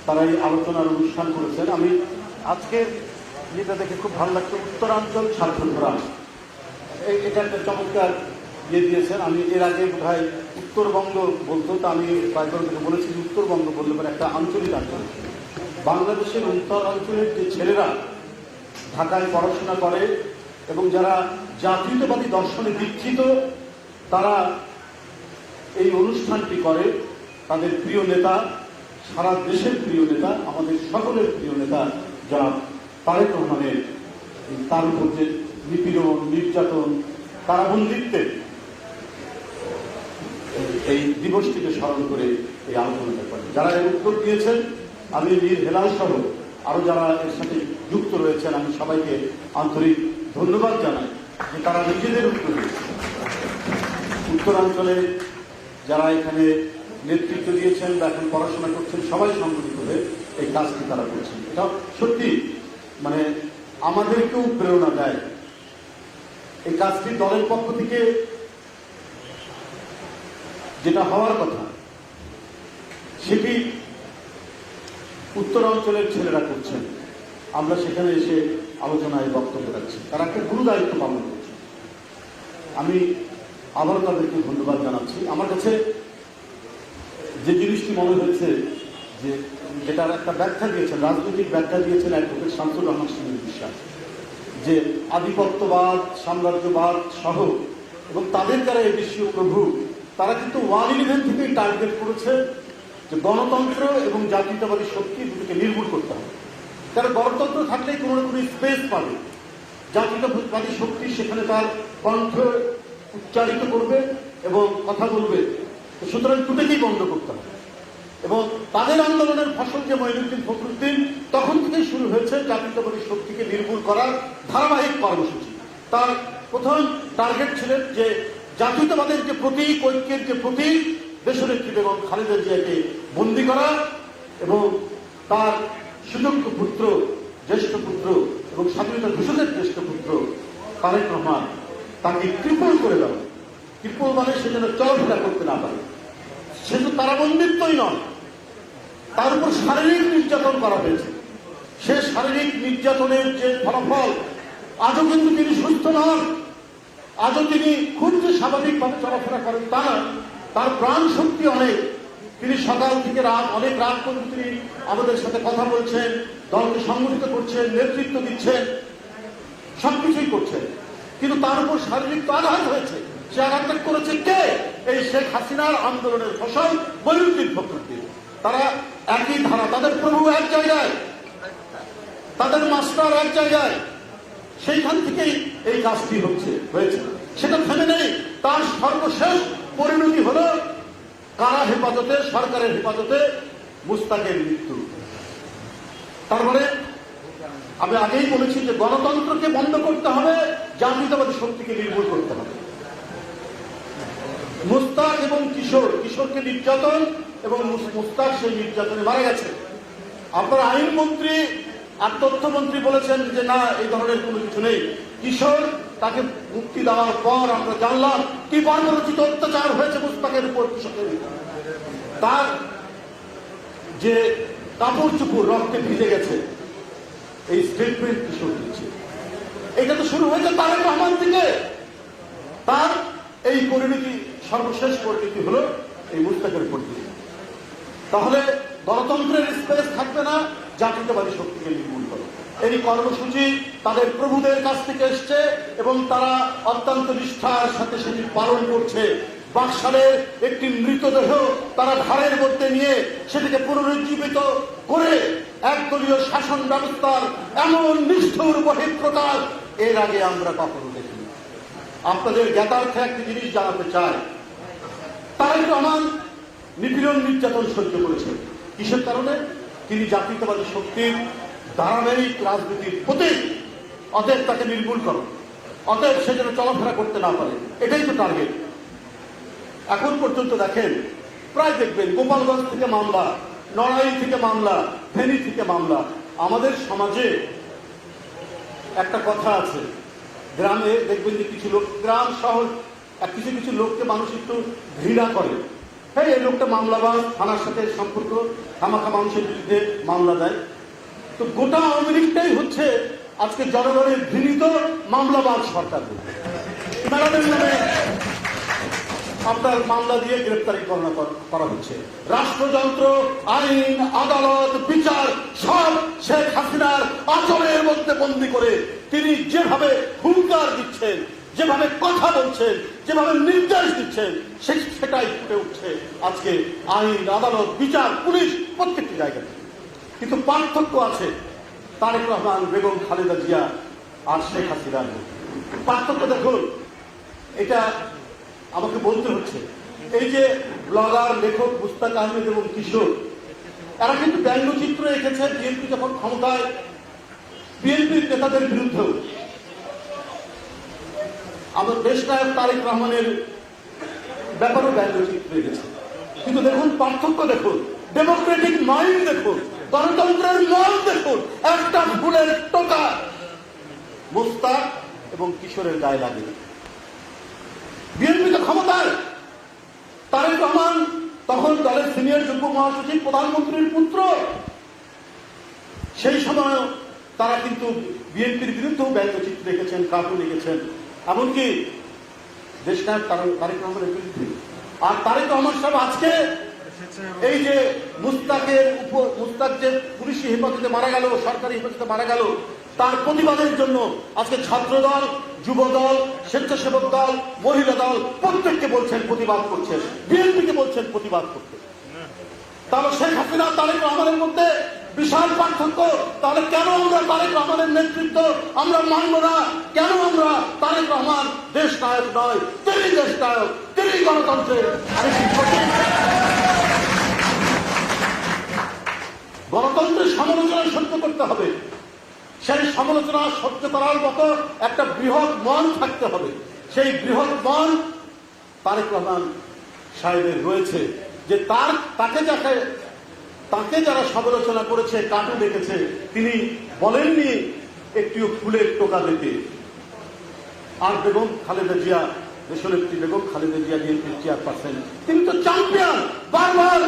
তারা এই আলোচনার অনুষ্ঠান করেছেন। আমি আজকে যেটা দেখে খুব ভালো লাগছে, উত্তরাঞ্চল ছাত্র ফোরাম, এটা একটা চমৎকার দিয়েছেন। আমি এর আগে বোধহয় উত্তরবঙ্গ বলতো, তা আমি কয়েকবার থেকে বলেছি উত্তরবঙ্গ বলতে পারে একটা আঞ্চলিক আঞ্চল। বাংলাদেশের উত্তরাঞ্চলের যে ছেলেরা ঢাকায় পড়াশোনা করে এবং যারা জাতীয়তাবাদী দর্শনে দীক্ষিত, তারা এই অনুষ্ঠানটি করে। তাদের প্রিয় নেতা, সারা দেশের প্রিয় নেতা, আমাদের সকলের প্রিয় নেতা জনাব তারেক রহমানের তার উপর যে নিপীড়ন, নির্যাতন, কারাবন্দিত্বের এই দিবসটিকে স্মরণ করে এই আলোচনাটা করে। যারা এর উত্তর দিয়েছেন, আমি মীর হেলাল সহ আরো যারা এর সাথে যুক্ত রয়েছেন, আমি সবাইকে আন্তরিক ধন্যবাদ জানাই যে তারা নিজেদের উত্তর দিয়েছেন। উত্তরাঞ্চলে যারা এখানে নেতৃত্ব দিয়েছেন বা এখন পড়াশোনা করছেন, সবাই সংগঠিত হয়ে এই কাজটি তারা করছেন। এটা সত্যি মানে আমাদেরকেও প্রেরণা দেয়। এই কাজটি দলের পক্ষ থেকে যেটা হওয়ার কথা সেটি উত্তরাঞ্চলের ছেলেরা করছেন। আমরা সেখানে এসে আলোচনায় বক্তব্য রাখছি, তারা একটা গুরু দায়িত্ব পালন করছে। আমি আবারও তাদেরকে ধন্যবাদ জানাচ্ছি। আমার কাছে যে জিনিসটি মনে হয়েছে যে যেটার একটা ব্যাখ্যা দিয়েছেন, রাজনৈতিক ব্যাখ্যা দিয়েছেন অ্যাডভোকেট শামসুর রহমান শিমুল বিশ্বাস, যে আধিপত্যবাদ, সাম্রাজ্যবাদ সহ এবং তাদের যারা এই দেশীয় প্রভু, তারা কিন্তু 111 থেকেই টার্গেট করেছে যে গণতন্ত্র এবং জাতীয়তাবাদী শক্তি দুটোকে নির্মূল করতে হবে। কারণ গণতন্ত্র থাকলেই কোনো না কোনো স্পেস পাবে, জাতীয়তাবাদী শক্তি সেখানে তার কণ্ঠ উচ্চারিত করবে এবং কথা বলবে। সুতরাং দুটোকেই বন্ধ করতে হবে। এবং তাদের আন্দোলনের ফসল যে মঈনুদ্দিন ফখরুদ্দিন, তখন থেকেই শুরু হয়েছে জাতীয়তাবাদী শক্তিকে নির্মূল করার ধারাবাহিক কর্মসূচি। তার প্রথম টার্গেট ছিলেন যে জাতীয়তাবাদের যে প্রতীক, ঐক্যের যে প্রতীক দেশনেত্রী বেগম খালেদা জিয়াকে বন্দী করা এবং তার সুযোগ্য পুত্র, জ্যেষ্ঠ পুত্র এবং স্বাধীনতা ঘোষকের জ্যেষ্ঠ পুত্র তারেক রহমান, তাকে ট্রিপল করে দেওয়া। ট্রিপল মানে সে যেন চলাফেরা করতে না পারে। সে তো কারাবন্দিত্বই নয়, তার উপর শারীরিক নির্যাতন করা হয়েছে। সে শারীরিক নির্যাতনের যে ফলাফল, আজও কিন্তু তিনি সুস্থ নন, আজও তিনি খুব যে স্বাভাবিকভাবে চলাফেরা করেন তা না, তার প্রাণ শক্তি অনেক। তিনি সকাল থেকে রাত, অনেক রাত পর্যন্ত তিনি আমাদের সাথে কথা বলছেন, দলকে সংগঠিত করছেন, নেতৃত্ব দিচ্ছেন, সবকিছুই করছেন। কিন্তু তার উপর শারীরিক তো আঘাত হয়েছে। সে আঘাতটা করেছে কে? এই শেখ হাসিনার আন্দোলনের ফসল মঈনুদ্দিন ফখরুদ্দিন। তারা একই ধারা, তাদের প্রভু এক জায়গায়, তাদের মাস্টার এক জায়গায়। সেইখান থেকেই এই কাজটি হয়েছে, সেটা থেমে নেই। তার সর্বশেষ পরিণতি হল কারা হেফাজতে, সরকারের হেফাজতে মুস্তাকের মৃত্যু। তারপরে আমি আগেই বলেছি যে গণতন্ত্রকে বন্ধ করতে হবে, জাতীয়তাবাদী শক্তিকে নির্মূল করতে হবে। মুস্তাক এবং কিশোরকে নির্যাতন এবং মুস্তাক সেই নির্যাতনে মারা গেছে। আপনার আইনমন্ত্রী আর তথ্যমন্ত্রী বলেছেন যে না, এই ধরনের কোনো কিছু নেই। কিশোর, তাকে মুক্তি দেওয়ার পর আমরা জানলাম কি বর্বরচিত অত্যাচার হয়েছে মুস্তাকের উপর। কিশোরের তার যে কাপড় চুপড় রক্তে ভিজে গেছে, এই স্টেটমেন্ট কিশোর দিচ্ছে। এটা তো শুরু হয়েছে তারেক রহমান থেকে। তার এই পরিণতি, সর্বশেষ পরিণতি হলো এই মুস্তাকের পরিণতি। তাহলে গণতন্ত্রের স্পেস থাকবে না, জাতীয়তাবাদী শক্তিকে নির্মূল করো। এই কর্মসূচি তাদের প্রভুদের কাছ থেকে এসছে এবং তারা অত্যন্ত নিষ্ঠার সাথে সেটি পালন করছে। বাকশালের একটি মৃতদেহ তারা ঘাড়ের মধ্যে নিয়ে সেটিকে পুনরুজ্জীবিত করে একদলীয় শাসন ব্যবস্থার এমন নিষ্ঠুর বহিঃপ্রকাশ এর আগে আমরা কখনো দেখিনি। আপনাদের জ্ঞাতার্থে একটি জিনিস জানাতে চাই, তারেক রহমান নিপীড়ন নির্যাতন সহ্য করেছেন। কিসের কারণে? তিনি জাতীয়তাবাদী শক্তির ধারাবাহিক রাজনীতির প্রতীক। অতএব তাকে নির্মূল করো, অতএব সে যেন চলাফেরা করতে না পারে, এটাই তো টার্গেট। এখন পর্যন্ত দেখেন, প্রায় দেখবেন গোপালগঞ্জ থেকে মামলা, নড়াইল থেকে মামলা, ফেনী থেকে মামলা। আমাদের সমাজে একটা কথা আছে, গ্রামে দেখবেন যে কিছু লোক, গ্রাম শহর কিছু কিছু লোককে মানুষ একটু ঘৃণা করে। হ্যাঁ, এই লোকটা মামলাবাজ, থানার সাথে সম্পর্ক, খামাখা মানুষের বিরুদ্ধে মামলা দেয়। তো গোটা আওয়ামী লীগটাই হচ্ছে আজকে জনগণের ঘৃণিত মামলাবাজ সরকার। ম্যাডামের নামে আপনার মামলা দিয়ে গ্রেপ্তারি করা হচ্ছে। রাষ্ট্রযন্ত্র, আইন, আদালত, বিচার সব শেখ হাসিনার আচলের মধ্যে বন্দী করে তিনি যেভাবে হুঙ্কার দিচ্ছেন, যেভাবে কথা বলছেন, যেভাবে নির্দেশ দিচ্ছেন, সেটাই ফুটে উঠছে আজকে আইন, আদালত, বিচার, পুলিশ প্রত্যেকটি জায়গায়। কিন্তু পার্থক্য আছে তারেক রহমান, বেগম খালেদা জিয়া আর শেখ হাসিনার। পার্থক্য দেখুন, এটা আমাকে বলতে হচ্ছে। এই যে ব্লগার, লেখক মুস্তাক আহমেদ এবং কিশোর, এরা কিন্তু ব্যঙ্গচিত্র এঁকেছে বিএনপি যখন ক্ষমতায়, বিএনপির নেতাদের বিরুদ্ধেও। আমার দেশ নায়ক তারেক রহমানের ব্যাপারেও ব্যঙ্গচিত্র এঁকেছে। কিন্তু দেখুন পার্থক্য, দেখুন ডেমোক্রেটিক মাইন্ড, দেখুন গণতন্ত্রের মন, দেখুন একটা ফুলের টোকা মুস্তাক এবং কিশোরের গায়ে লাগে। বিএনপি তো ক্ষমতায়, তারেক রহমান তখন দলের সিনিয়র যুগ্ম মহাসচিব, প্রধানমন্ত্রীর পুত্র। সেই সময় তারা কিন্তু বিএনপির বিরুদ্ধেও ব্যঙ্গচিত্র রেখেছেন, কার্টুন লিখেছেন, এমনকি দেশ নায়ক তারেক রহমানের বিরুদ্ধে। আর তারেক রহমান সাহেব আজকে এই যে মুস্তাক যে পুলিশি হেফাজতে মারা গেল, সরকারি হেফাজতে মারা গেল, তার প্রতিবাদের জন্য আজকে ছাত্র দল, যুব দল, স্বেচ্ছাসেবক দল, মহিলা দল প্রত্যেককে বলছেন প্রতিবাদ করছেন, বিএনপিকে বলছেন প্রতিবাদ করতে। তাহলে শেখ হাসিনা তারেক রহমানের মধ্যে বিশাল পার্থক্য। তাহলে কেন আমরা তারেক রহমানের নেতৃত্ব আমরা মানব না? কেন আমরা তারেক রহমান দেশ নায়ক নয়, তিনি দেশ নায়ক, তিনি গণতন্ত্রের আরেকটি প্রতীক। গণতন্ত্রের সমালোচনা সহ্য করতে হবে, সেই সমালোচনা সহ্য করার মতো একটা বৃহৎ মন থাকতে হবে। সেই বৃহৎ মন তারেক রহমান সাহেবের রয়েছে, যে তাকে যারা সমালোচনা করেছে, কাটু দেখেছে, তিনি বলেননি একটিও ফুলের টোকা দিতে। আর বেগম খালেদা জিয়া, দেশনেত্রী বেগম খালেদা জিয়া বিএনপির চেয়ারপারসন, তিনি তো চ্যাম্পিয়ন। বারবার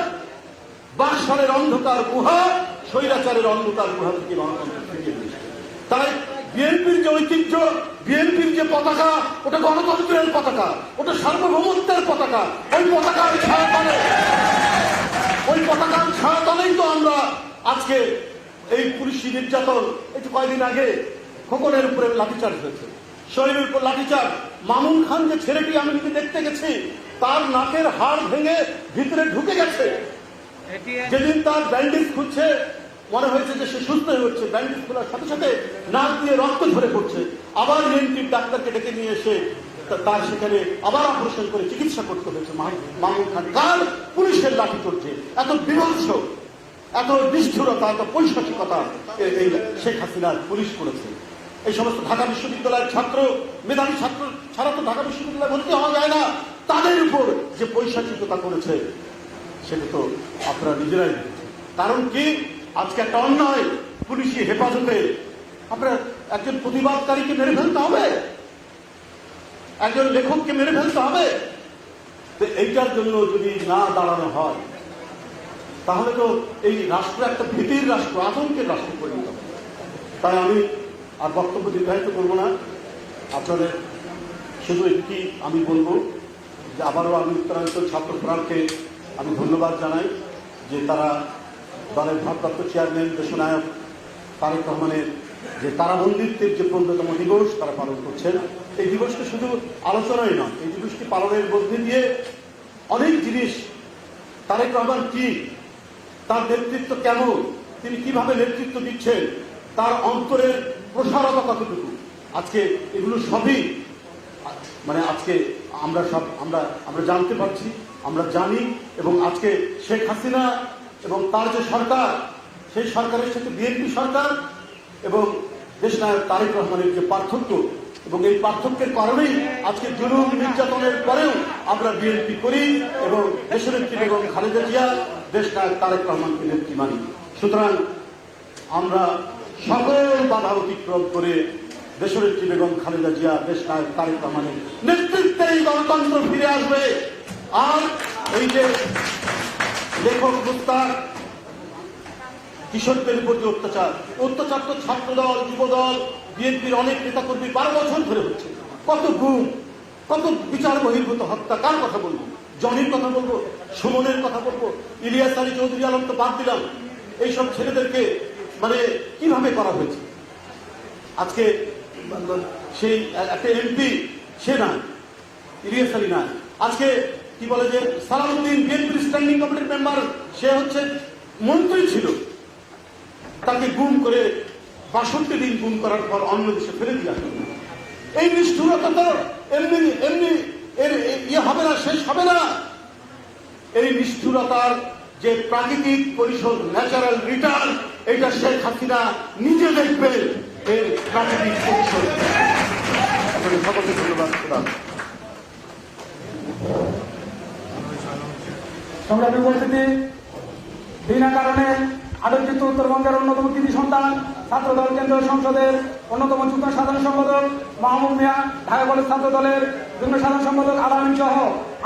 বাকশালের অন্ধকার গুহা, স্বৈরাচারের অন্ধকার গুহা থেকে গণতন্ত্র ফিরিয়ে দিয়েছে। তাই বিএনপির যে ঐতিহ্য, বিএনপির যে পতাকা, ওটা গণতন্ত্রের পতাকা, ওটা সার্বভৌমত্বের পতাকা। ওই পতাকার ছায়াতলেই তো আমরা আজকে এই পুলিশি নির্যাতন। একটু কয়েকদিন আগে খোকনের উপরে লাঠিচার্জ হয়েছে, শরীরের উপর লাঠিচার্জ। মামুন খান যে ছেলেটি আমি নিজে দেখতে গেছি, তার নাকের হাড় ভেঙে ভিতরে ঢুকে গেছে। যেদিন তার ব্যান্ডেজ খুঁজছে, মনে হয়েছে যে সে সুস্থ হয়ে উঠছে, ব্যান্ডেজ খোলার সাথে সাথে নাক দিয়ে রক্ত ঝরে পড়ছে। আবার ইএনটির ডাক্তারকে ডেকে নিয়ে এসে তার সেখানে আবার অপারেশন করে চিকিৎসা করতে হয়েছে মামুন খান। কার? পুলিশের লাঠি চলছে। এত বিভৎস, এত নিষ্ঠুরতা, এত পৈশাচিকতা এই শেখ হাসিনার পুলিশ করেছে। এই সমস্ত ঢাকা বিশ্ববিদ্যালয়ের ছাত্র, মেধাবী ছাত্র ছাড়া তো ঢাকা বিশ্ববিদ্যালয়ে ভর্তি হওয়া যায় না। তাদের উপর যে পৈশাচিকতা করেছে সেটা তো আপনারা নিজেরাই। কারণ কি? আজকে একটা অন্যায় পুলিশি হেফাজতে আপনার একজন প্রতিবাদকারীকে মেরে ফেলতে হবে, একজন লেখককে মেরে ফেলতে হবে। তো এইটার জন্য যদি না দাঁড়ানো হয়, তাহলে তো এই রাষ্ট্র একটা ভীতির রাষ্ট্র, আতঙ্কের রাষ্ট্র পরিণত হবে। তাই আমি আর বক্তব্য দীর্ঘায়িত করব না। আপনাদের শুধু একটি আমি বলবো যে আবারও আমি উত্তরাঞ্চল ছাত্র ফোরামকে আমি ধন্যবাদ জানাই যে তারা দলের ভারপ্রাপ্ত চেয়ারম্যান দেশনায়ক তারেক রহমানের যে কারাবন্দিত্বের যে 15তম দিবস তারা পালন করছেন। এই দিবসকে শুধু আলোচনাই নয়, এই দিবসটি পালনের মধ্যে দিয়ে অনেক জিনিস, তারেক রহমান কি, তার নেতৃত্ব কেমন, তিনি কিভাবে নেতৃত্ব দিচ্ছেন, তার অন্তরের প্রসারতা কতটুকু, আজকে এগুলো সবই মানে আজকে আমরা জানতে পারছি, আমরা জানি। এবং আজকে শেখ হাসিনা এবং তার যে সরকার, সেই সরকারের সাথে বিএনপি সরকার এবং দেশনায়ক তারেক রহমানের যে পার্থক্য, এবং এই পার্থক্যের কারণেই আজকে জুলুম নির্যাতনের পরেও আমরা বিএনপি করি এবং দেশনেত্রী বেগম খালেদা জিয়া, দেশনায়ক তারেক রহমানকে নেত্রী মানি। সুতরাং আমরা সকল বাধা অতিক্রম করে দেশনেত্রী বেগম খালেদা জিয়া, দেশনায়ক তারেক রহমানের নেতৃত্বে এই গণতন্ত্র ফিরে আসবে। আর এই যে লেখক মুস্তাক কিশোরদের উপর যে অত্যাচার তো ছাত্রদল, যুবদল, বিএনপির অনেক নেতাকর্মী 12 বছর ধরে হচ্ছে। কত গুম, কত বিচার বহির্ভূত হত্যা, কার কথা বলবো? জনির কথা বলবো, সুমনের কথা বলবো, ইলিয়াস আলী চৌধুরী আলম তো বাদ দিলাম। এইসব ছেলেদেরকে মানে কিভাবে করা হয়েছে? আজকে সেই একটা এমপি সে নাই, ইলিয়াস আলী নাই। আজকে কি বলে যে সালাউদ্দিন বিএনপির স্ট্যান্ডিং কমিটির মেম্বার, সে হচ্ছে মন্ত্রী ছিল, তাকে গুম করে 62 দিন গুম করার পর অন্য দেশে ফেলে দিয়ে আসবে। এই নিষ্ঠুরতা তো এমনি এমনি এর ইয়ে হবে না, শেষ হবে না। এই নিষ্ঠুরতার যে প্রাকৃতিক পরিশোধ, ন্যাচারাল রিটার্ন, এটা শেখ হাসিনা নিজে দেখবে এর প্রাকৃতিক পরিশোধ। সকলকে ধন্যবাদ। সংগ্রামী উপস্থিতি, বিনা কারণে আটককৃত উত্তরবঙ্গের অন্যতম কৃতি সন্তান, ছাত্রদল কেন্দ্রীয় সংসদের অন্যতম যুগ্ম সাধারণ সম্পাদক মাহমুদ মিয়া, ঢাকা কলেজ ছাত্র দলের যুগ্ম সাধারণ সম্পাদক আলামিন সহ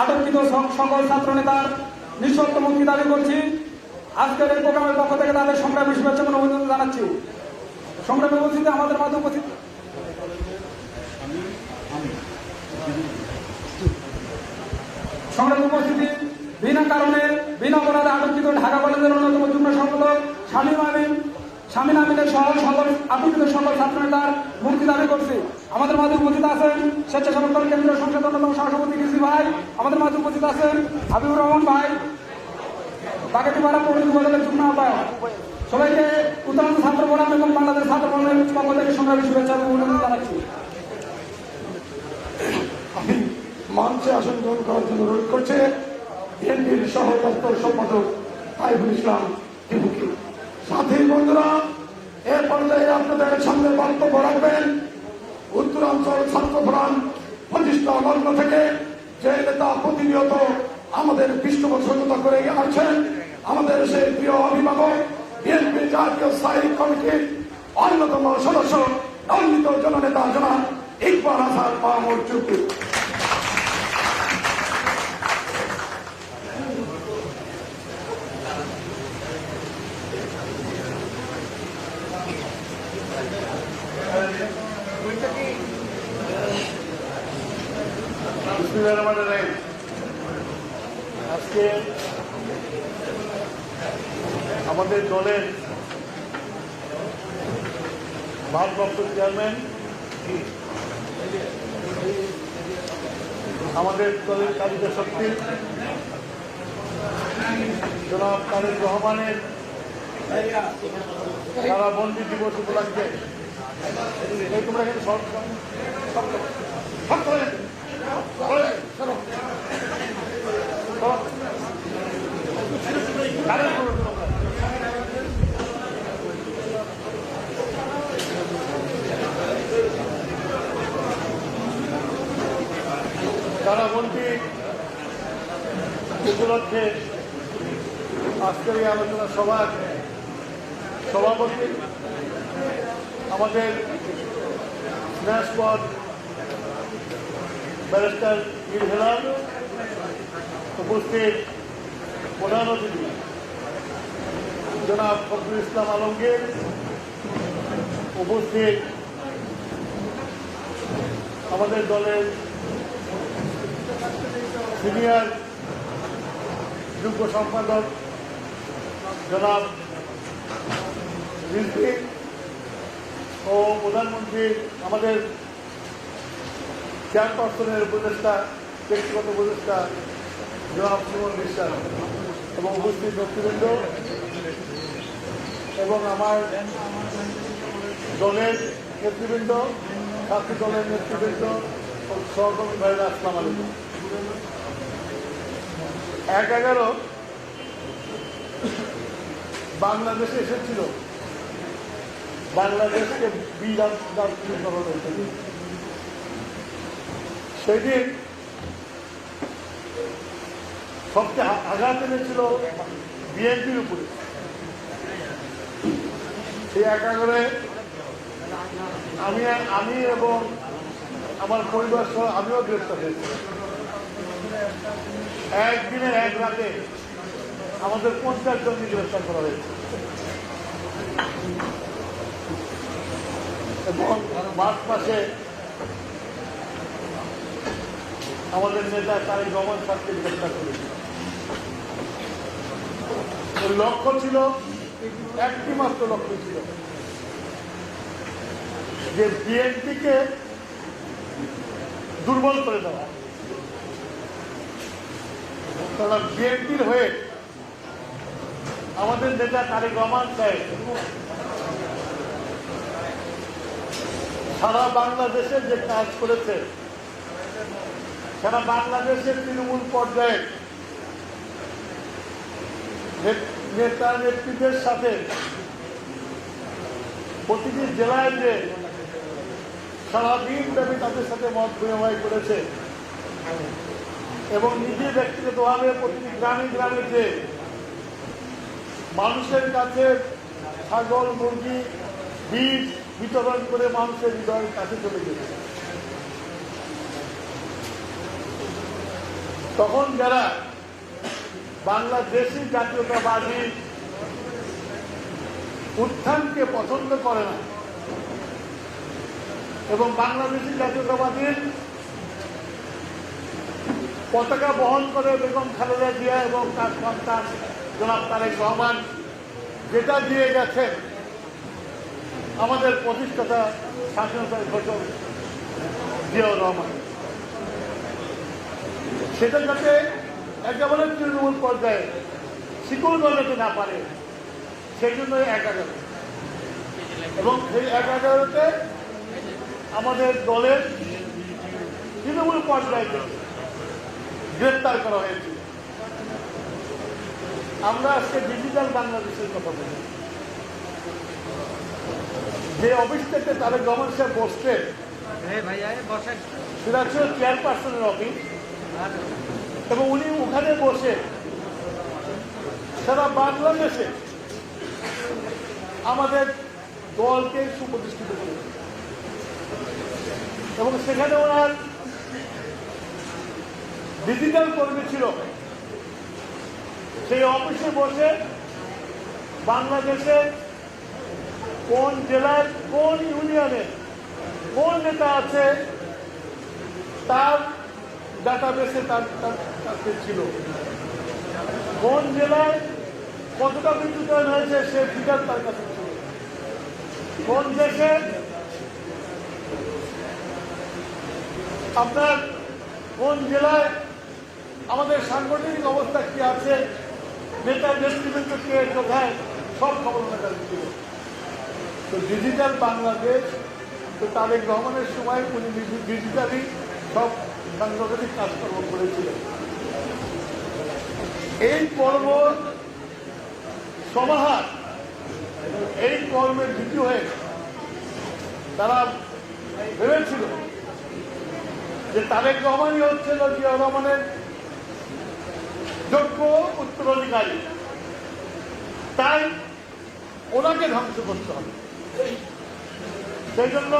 আটককৃত সকল ছাত্র নেতার নিঃশর্ত মুক্তি দাবি করছি। আজকের এই প্রোগ্রামের পক্ষ থেকে তাদের সংগ্রামী শুভেচ্ছা এবং অভিনন্দন জানাচ্ছি। সংগ্রামী উপস্থিতি, আমাদের মাঝে উপস্থিত সংগ্রামী উপস্থিতি, বিনা কারণে বিনা অপরাধে আটককৃত ঢাকা কলেজের অন্যতম যুগ্ম সম্পাদক শামীম আমিনের সহ সকল আটককৃত সকল ছাত্র নেতার মুক্তি দাবি করছি। আমাদের মাঝে উপস্থিত আছেন স্বেচ্ছাসেবক দল কেন্দ্রীয় সংসদ অন্যতম সহসভাপতি কৃষি ভাই, আমাদের মাঝে উপস্থিত আছেন হাবিবুর রহমান ভাই, বাগেটিপাড়া পৌর উপজেলার যুগ্ম আহ্বায়ক। সবাইকে উত্তরাঞ্চল ছাত্র ফোরাম এবং বাংলাদেশ ছাত্র ফোরামের পক্ষ থেকে সংগ্রামী শুভেচ্ছা এবং অভিনন্দন জানাচ্ছি। আমি মঞ্চে আসন গ্রহণ করার জন্য অনুরোধ করছে বিএনপির সহ দপ্তর সম্পাদক সাইফুল ইসলাম টিপুকে। সাথী বন্ধুরা, এ পর্যায়ে আপনাদের সামনে বক্তব্য রাখবেন উত্তরাঞ্চল ছাত্র ফোরাম প্রতিষ্ঠা লগ্ন থেকে যে নেতা প্রতিনিয়ত আমাদের পৃষ্ঠপোষকতা করে আসছেন, আমাদের সেই প্রিয় অভিভাবক, বিএনপি জাতীয় স্থায়ী কমিটির অন্যতম সদস্য, দণ্ডিত জননেতা জনাব ইকবাল হাসান মাহমুদ চুপু। আজকে আমাদের দলের ভারপ্রাপ্ত চেয়ারম্যান, আমাদের দলের কারিগর শক্তি জনাব তারেক রহমানের কারাবন্দী দিবস উপলক্ষে তোমরা কিন্তু কারাবন্দী উপলক্ষে আজকের এই আলোচনা সভার সভাপতি আমাদের স্নেহস্পদ ব্যারিস্টার মীর হেলাল, উপস্থিত প্রধান অতিথি জনাব ফখরুল ইসলাম আলমগীর, উপস্থিত আমাদের দলের সিনিয়র যুগ্ম সম্পাদক জনাব রিজভী ও প্রধানমন্ত্রী আমাদের চেয়ারপারসনের উপদেষ্টা, ব্যক্তিগত উপদেষ্টা জনাব সুমন বিশ্বাস এবং উপস্থিত নেতৃবৃন্দ এবং আমার দলের নেতৃবৃন্দ, ছাত্র দলের নেতৃবৃন্দ ও সহকর্মী ভাইরা, আসসালামু আলাইকুম। ১/১১ বাংলাদেশে এসেছিল, বাংলাদেশকে বিরাজনীতিকরণ হয়েছিল। সেদিন সবচেয়ে আঘাত এনেছিল বিএনপির উপরে। সেই ১/১১ আমি এবং আমার পরিবার সহ আমিও গ্রেফতার হয়েছি। একদিনে এক রাতে আমাদের 50 জনকে গ্রেফতার করা হয়েছে এবং মার্চ মাসে আমাদের নেতা তারেক রহমান সাহেবকে গ্রেফতার করেছে। লক্ষ্য ছিল, একটি মাত্র লক্ষ্য ছিল যে বিএনপিকে দুর্বল করে দেওয়া। কারণ বিএনপির হয়ে আমাদের নেতা তারেক রহমান সাহেব সারা বাংলাদেশে যে কাজ করেছে, সারা বাংলাদেশের তৃণমূল পর্যায়ে নেতা নেত্রীদের সাথে প্রতিটি জেলায় যে সারাদিন ব্যাপী তাদের সাথে মত বিনিময় করেছে এবং নিজে ব্যক্তিগতভাবে প্রতিটি গ্রামে গ্রামে যে মানুষের কাছে ছাগল, মুরগি, বীজ বিতরণ করে মানুষের হৃদয়ের কাছে চলে গেছে। তখন যারা বাংলাদেশি জাতীয়তাবাদী উত্থানকে পছন্দ করে না এবং বাংলাদেশি জাতীয়তাবাদীর পতাকা বহন করে বেগম খালেদা জিয়া এবং তার সন্তান জনাব তারেক রহমান যেটা দিয়ে গেছেন আমাদের প্রতিষ্ঠাতা স্বাধীনতার ঘোষক জিয়াউর রহমান, সেটা যাতে একেবারে তৃণমূল পর্যায়ে শিকল গলাতে না পারে, সেই জন্য ১/১১ এবং সেই ১/১১-তে আমাদের দলের তৃণমূল পর্যায়ে গ্রেপ্তার করা হয়েছিল। আমরা আজকে ডিজিটাল বাংলাদেশের কথা বলি। যে অফিস থেকে তারেক রহমান সাহেব বসতেন সেটা ছিল চেয়ারপারসনের অফিস এবং উনি ওখানে বসে সারা বাংলাদেশে আমাদের দলকে সুপ্রতিষ্ঠিত করেছে এবং সেখানে ওনার ডিজিটাল কর্মী ছিল। সেই অফিসে বসে বাংলাদেশে কোন জেলার কোন ইউনিয়নে কোন নেতা আছে তার ডাটাবেসে তার ছিল, কোন জেলায় কতটা বিদ্যুতায়ন হয়েছে সে ফিগার তার কাছে ছিল, কোন দেশে আপনার কোন জেলায় আমাদের সাংগঠনিক অবস্থা কি আছে, নেতার নেতৃবৃন্দ কে কোথায়, সব খবর ওনার কাছে ছিল। তো ডিজিটাল বাংলাদেশ, তো তারেক রহমানের সময় উনি ডিজিটালি সব সাংগঠনিক কাজকর্ম করেছিলেন। এই কর্ম সমাহার, এই কর্মের ভিত্তি হয়ে তারা ভেবেছিল যে তারেক রহমানই হচ্ছিল জিয়াউর রহমানের যোগ্য উত্তরাধিকারী, তাই ওনাকে ধ্বংস করতে হবে। সেই জন্য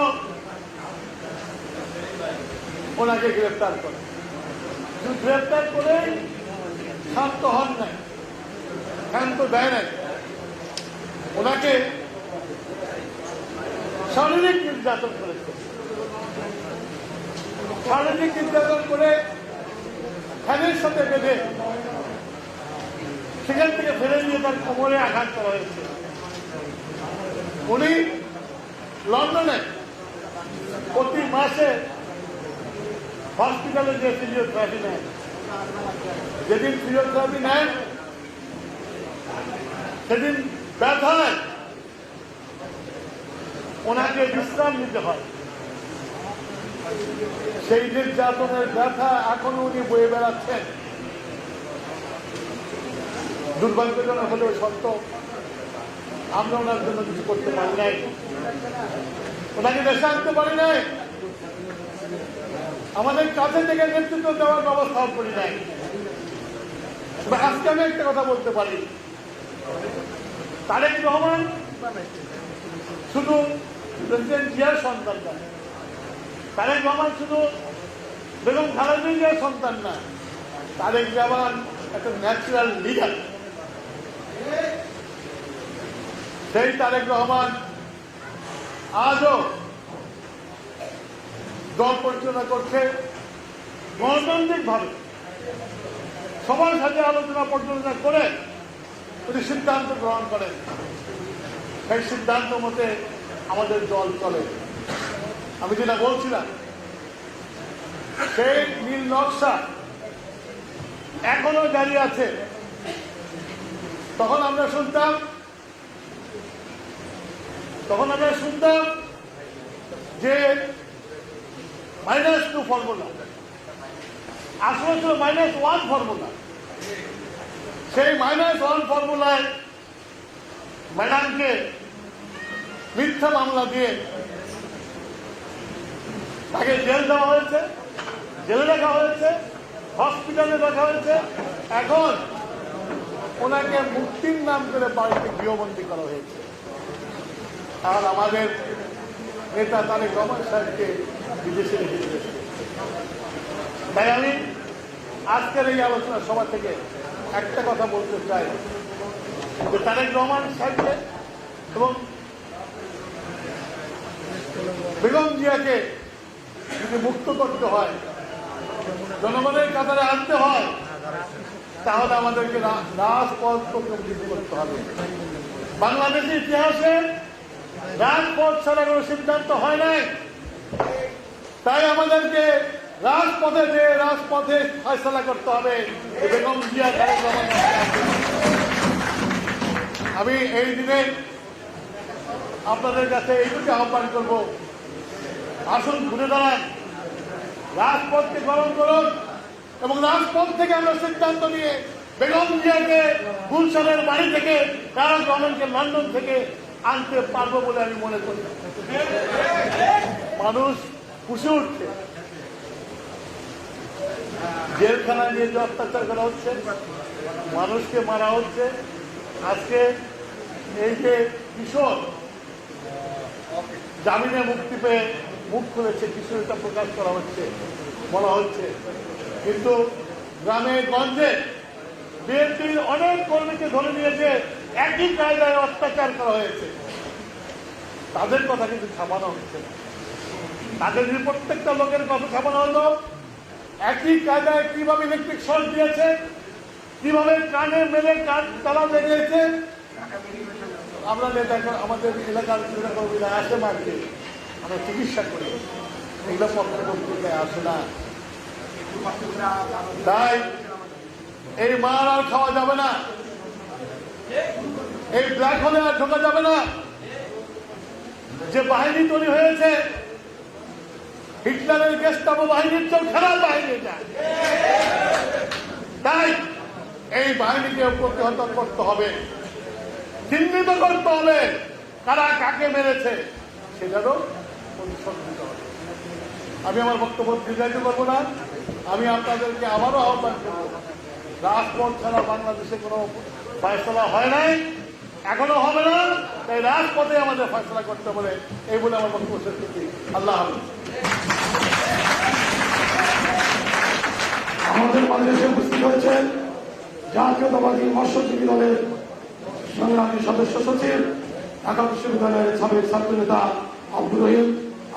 ওনাকে গ্রেফতার করে, গ্রেফতার করে শান্ত হন নাই, শান্ত দেয় নাই, ওনাকে শারীরিক নির্যাতন করেছে। শারীরিক নির্যাতন করে ফ্যানের সাথে বেঁধে সেখান থেকে ফেলে দিয়ে তার কোমরে আঘাত করা হয়েছে। উনি লন্ডনে প্রতি মাসে হসপিটালে যে ফিজিওথেরাপি নেন, যেদিন ফিজিওথেরাপি নেন সেদিন ব্যথায় ওনাকে বিশ্রাম নিতে হয়। সেই নির্যাতনের ব্যথা এখনো উনি বয়ে বেড়াচ্ছেন। দুর্ভাগ্যজনক হলেও সত্য, আমরা ওনার জন্য কিছু করতে পারি নাই, ওনাকে দেশে আনতে পারি নাই, আমাদের কাছে থেকে নেতৃত্ব দেওয়ার ব্যবস্থাও করি নাই। আজকে আমি একটা কথা বলতে পারি, তারেক রহমান শুধু প্রেসিডেন্ট জিয়ার সন্তান না, তারেক রহমান শুধু বেগম খালেদা জিয়ার সন্তান না, তারেক রহমান একটা ন্যাচারাল লিডার। সেই তারেক রহমান আজও দল পরিচালনা করছে গণতান্ত্রিক ভাবে, সবার সাথে আলোচনা পর্যালোচনা করে উনি সিদ্ধান্ত গ্রহণ করেন। সেই সিদ্ধান্ত মতে আমাদের দল চলে। আমি যেটা বলছিলাম, সেই নীল নকশা এখনো জারি আছে। তখন আমরা শুনতাম যে -2 ফর্মুলা, আসলে ছিল -1 ফর্মুলা। সেই -1 ফর্মুলায় ম্যাডামকে মিথ্যা মামলা দিয়ে তাকে জেল দেওয়া হয়েছে, জেলে রাখা হয়েছে, হসপিটালে রাখা হয়েছে। এখন ওনাকে মুক্তির নাম করে বাড়িতে গৃহবন্দী করা হয়েছে। আর আমাদের নেতা তারেক রহমান সাহেবকে বিদেশে রেখে দিয়েছে। তাই আমি আজকের এই আলোচনা সভা থেকে একটা কথা বলতে চাই যে তারেক রহমান সাহেবকে এবং বেগম জিয়াকে যদি মুক্ত করতে হয়, জনগণের কাতারে আনতে হয়, তাহলে আমাদেরকে রাজপথ প্রতিনিধিত্ব করতে হবে। বাংলাদেশের ইতিহাসে রাজপথ ছাড়া কোনো সিদ্ধান্ত হয় নাই। তাই আমাদেরকে রাজপথে ফয়সালা করতে হবে বেগম জিয়া তারেক রহমান। আমি এই দিনে আপনাদের কাছে এইটুকু আহ্বান করব, আসুন ঘুরে দাঁড়ান, রাজপথকে গ্রহণ করুন এবং রাজপথ থেকে আমরা সিদ্ধান্ত নিয়ে বেগম জিয়াকে গুলশানের বাড়ি থেকে তারেক রহমানকে লন্ডন থেকে আনতে পারবো বলে আমি মনে করি। মানুষ খুশি উঠছে, জেলখানায় নিয়ে যে অত্যাচার করা হচ্ছে, মানুষকে মারা হচ্ছে। আজকে এই যে কিশোর জামিনে মুক্তি পেয়ে মুখ খুলেছে, কিশোরটা প্রকাশ করা হচ্ছে, বলা হচ্ছে, কিন্তু গ্রামে গঞ্জে বিএনপির অনেক কর্মীকে ধরে নিয়েছে, একই কায়দায় অত্যাচার করা হয়েছে। তাদের কথা কিন্তু ছাপানো হচ্ছে না। তাদের প্রত্যেকটা লোকের কথা ছাপানো হলো, একই কায়দায় কিভাবে ইলেকট্রিক শর্ট দিয়েছে, কিভাবে কানে মেলে কান তালা বেরিয়েছে। আমরা নেতা আমাদের এলাকার নেতা কর্মীরা আসে মারকে, আমরা চিকিৎসা করি, এগুলো পত্রিকায় আসে না। তাই এই মার আর খাওয়া যাবে না, এই ব্ল্যাক হোলে আর ঢোকা যাবে না। যে বাহিনী তৈরি হয়েছে হিটলারের গেস্টাপো বাহিনীর চেয়ে খারাপ বাহিনী এটা। তাই এই বাহিনীকে প্রতিহত করতে হবে, চিহ্নিত করতে হবে কারা কাকে মেরেছে, সেটারও পরিশ্রম দিতে হবে। আমি আমার বক্তব্য দীর্ঘায়িত করবো না। আমি আপনাদেরকে আবারও আহ্বান করব, রাজপথ ছাড়া বাংলাদেশে কোনো ফয়সলা হয় নাই, এখনো হবে না। তাই রাজপথে আমাদের ফয়সলা করতে বলে এই বলে আমার বক্তব্য শেষ করছি। আল্লাহ হাফেজ। আমাদের মাঝে উপস্থিত হয়েছেন জাতীয়তাবাদী মৎস্যজীবী দলের সংগ্রামী সদস্য সচিব, ঢাকা বিশ্ববিদ্যালয়ের সাবেক ছাত্র নেতা আব্দুর রহিম।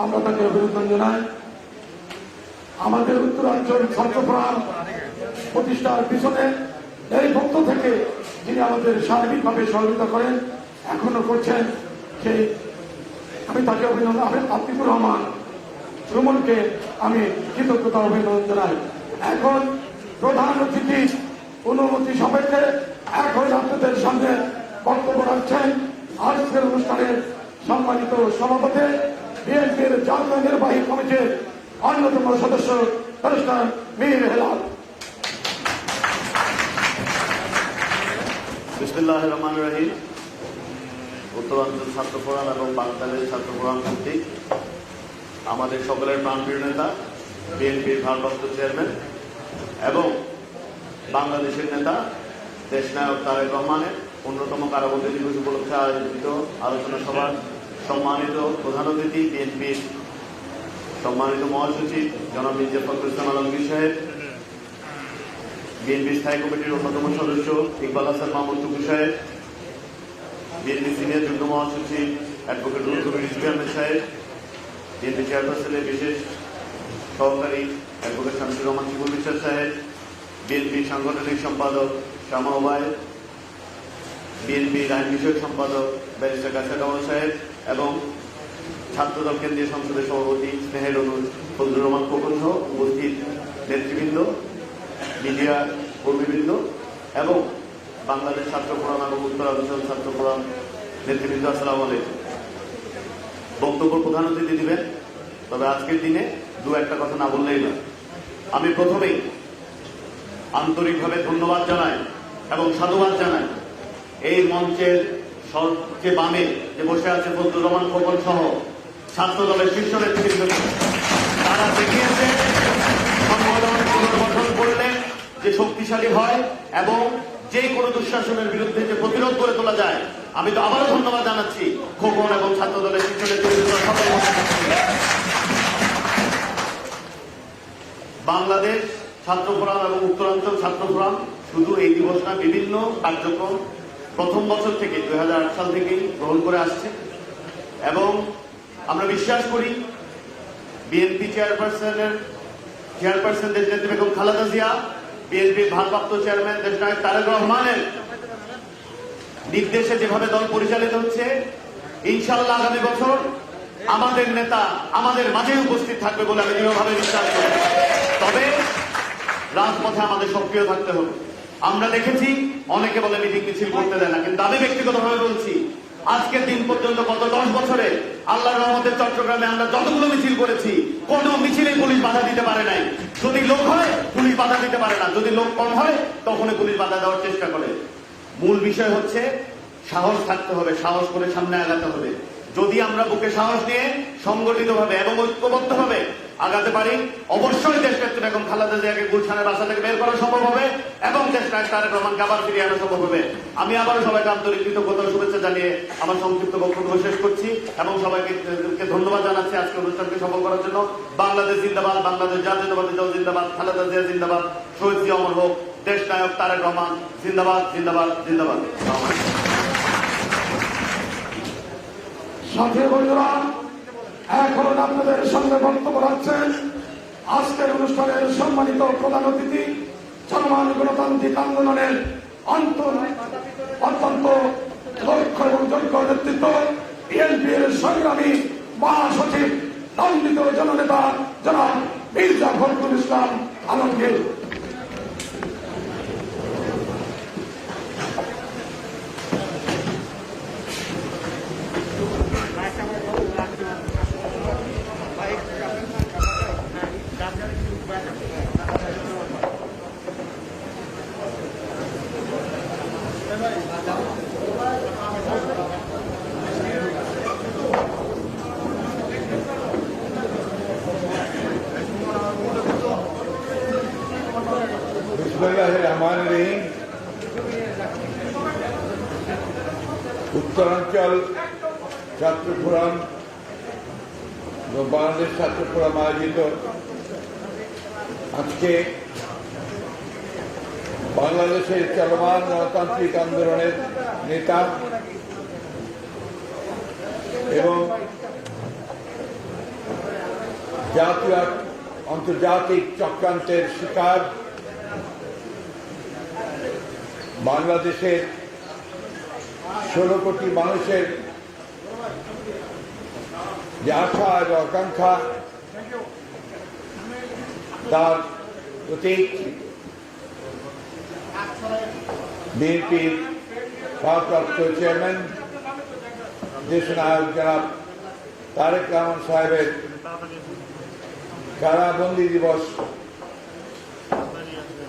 আমরা তাকে অভিনন্দন জানাই। আমাদের উত্তরাঞ্চল ছাত্রপ্রাণ প্রতিষ্ঠার পিছনে এই পক্ষ থেকে যিনি আমাদের সার্বিকভাবে সহযোগিতা করেন, এখনো করছেন, সেই আমি তাকে অভিনন্দন, আতিকুর রহমান সুমনকে আমি কৃতজ্ঞতা অভিনন্দন জানাই। এখন প্রধান অতিথি অনুমতি সাপেক্ষে এখন আপনাদের সামনে বক্তব্য রাখছেন আজকের অনুষ্ঠানের সম্মানিত সভাপতি, বিএনপির জাতীয় নির্বাহী কমিটির অন্যতম সদস্য ব্যারিস্টার মীর হেলাল। বিসমিল্লাহির রহমানির রহিম। উত্তরাঞ্চল ছাত্র ফোরাম এবং বাংলাদেশ ছাত্র ফোরাম কর্তৃক আমাদের সকলের প্রাণপ্রিয় নেতা, বিএনপির ভারপ্রাপ্ত চেয়ারম্যান এবং বাংলাদেশের নেতা দেশনায়ক তারেক রহমানের অন্যতম কারাবন্দী দিবস উপলক্ষে আয়োজিত আলোচনা সভার সম্মানিত প্রধান অতিথি, বিএনপির সম্মানিত মহাসচিব জনাব মির্জা ফখরুল ইসলাম আলমগীর সাহেব, বিএনপি স্থায়ী কমিটির অন্যতম সদস্য ইকবাল হাসান মাহমুদ টুকু সাহেব, বিএনপি সিনিয়র যুগ্ম মহাসচিব অ্যাডভোকেট রুহুল কবির রিজভী আহমেদ সাহেব, বিএনপি চেয়ারপারসনের বিশেষ সহকারী অ্যাডভোকেট শামসুর রহমান শিবুল বিশ্বাস সাহেব, বিএনপি সাংগঠনিক সম্পাদক শামা ওবায়েদ, বিএনপি আইন বিষয়ক সম্পাদক ব্যারিস্টার কাসা কামাল সাহেব এবং ছাত্রদল কেন্দ্রীয় সংসদের সভাপতি স্নেহের অনুজ ফজলুর রহমান খোকন সহ উপস্থিত নেতৃবৃন্দ, মিডিয়া কর্মীবৃন্দ এবং বাংলাদেশ ছাত্র ফোরাম এবং উত্তরাঞ্চল ছাত্র ফোরাম নেতৃবৃন্দ, আসসালামু আলাইকুম। বক্তব্য প্রধান অতিথি দিবেন, তবে আজকের দিনে দু একটা কথা না বললেই না। আমি প্রথমেই আন্তরিকভাবে ধন্যবাদ জানাই এবং সাধুবাদ জানাই এই মঞ্চের সবচেয়ে বামে যে বসে আছে ফজলুর রহমান খোকন সহ ছাত্র দলের শীর্ষ নেতৃবৃন্দ। তারা দেখিয়েছে সংগঠন পুনর্গঠন করলে যে শক্তিশালী হয় এবং যে কোনো দুঃশাসনের বিরুদ্ধে যে প্রতিরোধ করে তোলা যায়। আমি তো আবারও ধন্যবাদ জানাচ্ছি খোকন এবং ছাত্র দলের শীর্ষ নেতৃবৃন্দ সকল। বাংলাদেশ ছাত্র ফোরাম এবং উত্তরাঞ্চল ছাত্র ফোরাম শুধু এই দিবস না, বিভিন্ন কার্যক্রম প্রথম বছর থেকে 2008 সাল থেকেই গ্রহণ করে আসছে এবং আমরা বিশ্বাস করি বিএনপি চেয়ারপারসন দেশনেত্রী বেগম খালেদা জিয়া, বিএনপির ভারপ্রাপ্ত চেয়ারম্যান দেশনায়ক তারেক রহমানের নির্দেশে যেভাবে দল পরিচালিত হচ্ছে, ইনশাআল্লাহ আগামী বছর আমাদের নেতা আমাদের মাঝে উপস্থিত থাকবে বলে আমি দৃঢ়ভাবে বিশ্বাস করি। তবে রাজপথে আমাদের সক্রিয় থাকতে হবে। আমরা দেখেছি অনেকে বলে মিটিং মিছিল করতে দেয় না, কিন্তু আমি ব্যক্তিগতভাবে বলছি আজকের দিন পর্যন্ত গত 10 বছরে আল্লাহর রহমতের চট্টগ্রামে আমরা যতগুলো মিছিল করেছি কোন মিছিলে পুলিশ বাধা দিতে পারে নাই। যদি লোক হয় পুলিশ বাধা দিতে পারে না, যদি লোক কম হয় তখনই পুলিশ বাধা দেওয়ার চেষ্টা করে। মূল বিষয় হচ্ছে সাহস থাকতে হবে, সাহস করে সামনে আগাতে হবে। যদি আমরা বুকে সাহস নিয়ে সংগঠিতভাবে এবং ঐক্যবদ্ধভাবে আগাতে পারি, অবশ্যই দেশনেত্রী বেগম খালেদা জিয়াকে গুলশানের বাসা থেকে বের করা সম্ভব হবে এবং দেশনায়ক তারেক রহমানকে আবার ফিরিয়ে আনা সম্ভব হবে। আমি আবারও সবাইকে আন্তরিক কৃতজ্ঞতা শুভেচ্ছা জানিয়ে আমার সংক্ষিপ্ত বক্তব্য শেষ করছি এবং সবাইকে ধন্যবাদ জানাচ্ছি আজকে অনুষ্ঠানকে সফল করার জন্য। বাংলাদেশ জিন্দাবাদ, বাংলাদেশ জাতীয়তাবাদী দল জিন্দাবাদ, খালেদা জিয়া জিন্দাবাদ, শহীদ জিয়া অমর হোক, দেশনায়ক তারেক রহমান জিন্দাবাদ, জিন্দাবাদ, জিন্দাবাদ। সাথী বন্ধুরা, এখন আপনাদের সঙ্গে বক্তব্য রাখছেন আজকের অনুষ্ঠানের সম্মানিত প্রধান অতিথি, চলমান গণতান্ত্রিক আন্দোলনের অত্যন্ত দক্ষ এবং যোগ্য নেতৃত্ব, বিএনপির সংগ্রামী মহাসচিব, দণ্ডিত জননেতা জনাব মির্জা ফখরুল ইসলাম আলমগীর। উত্তরাঞ্চল ছাত্র ফোরাম এবং বাংলাদেশ ছাত্র ফোরাম আয়োজিত আজকে বাংলাদেশের চলমান গণতান্ত্রিক আন্দোলনের নেতা এবং জাতীয় আন্তর্জাতিক চক্রান্তের শিকার বাংলাদেশের 16 কোটি মানুষের যে আশা এবং আকাঙ্ক্ষা তার প্রতীক বিএনপির ভারপ্রাপ্ত চেয়ারম্যান দেশনায়ক জনাব তারেক রহমান সাহেবের কারাবন্দী দিবস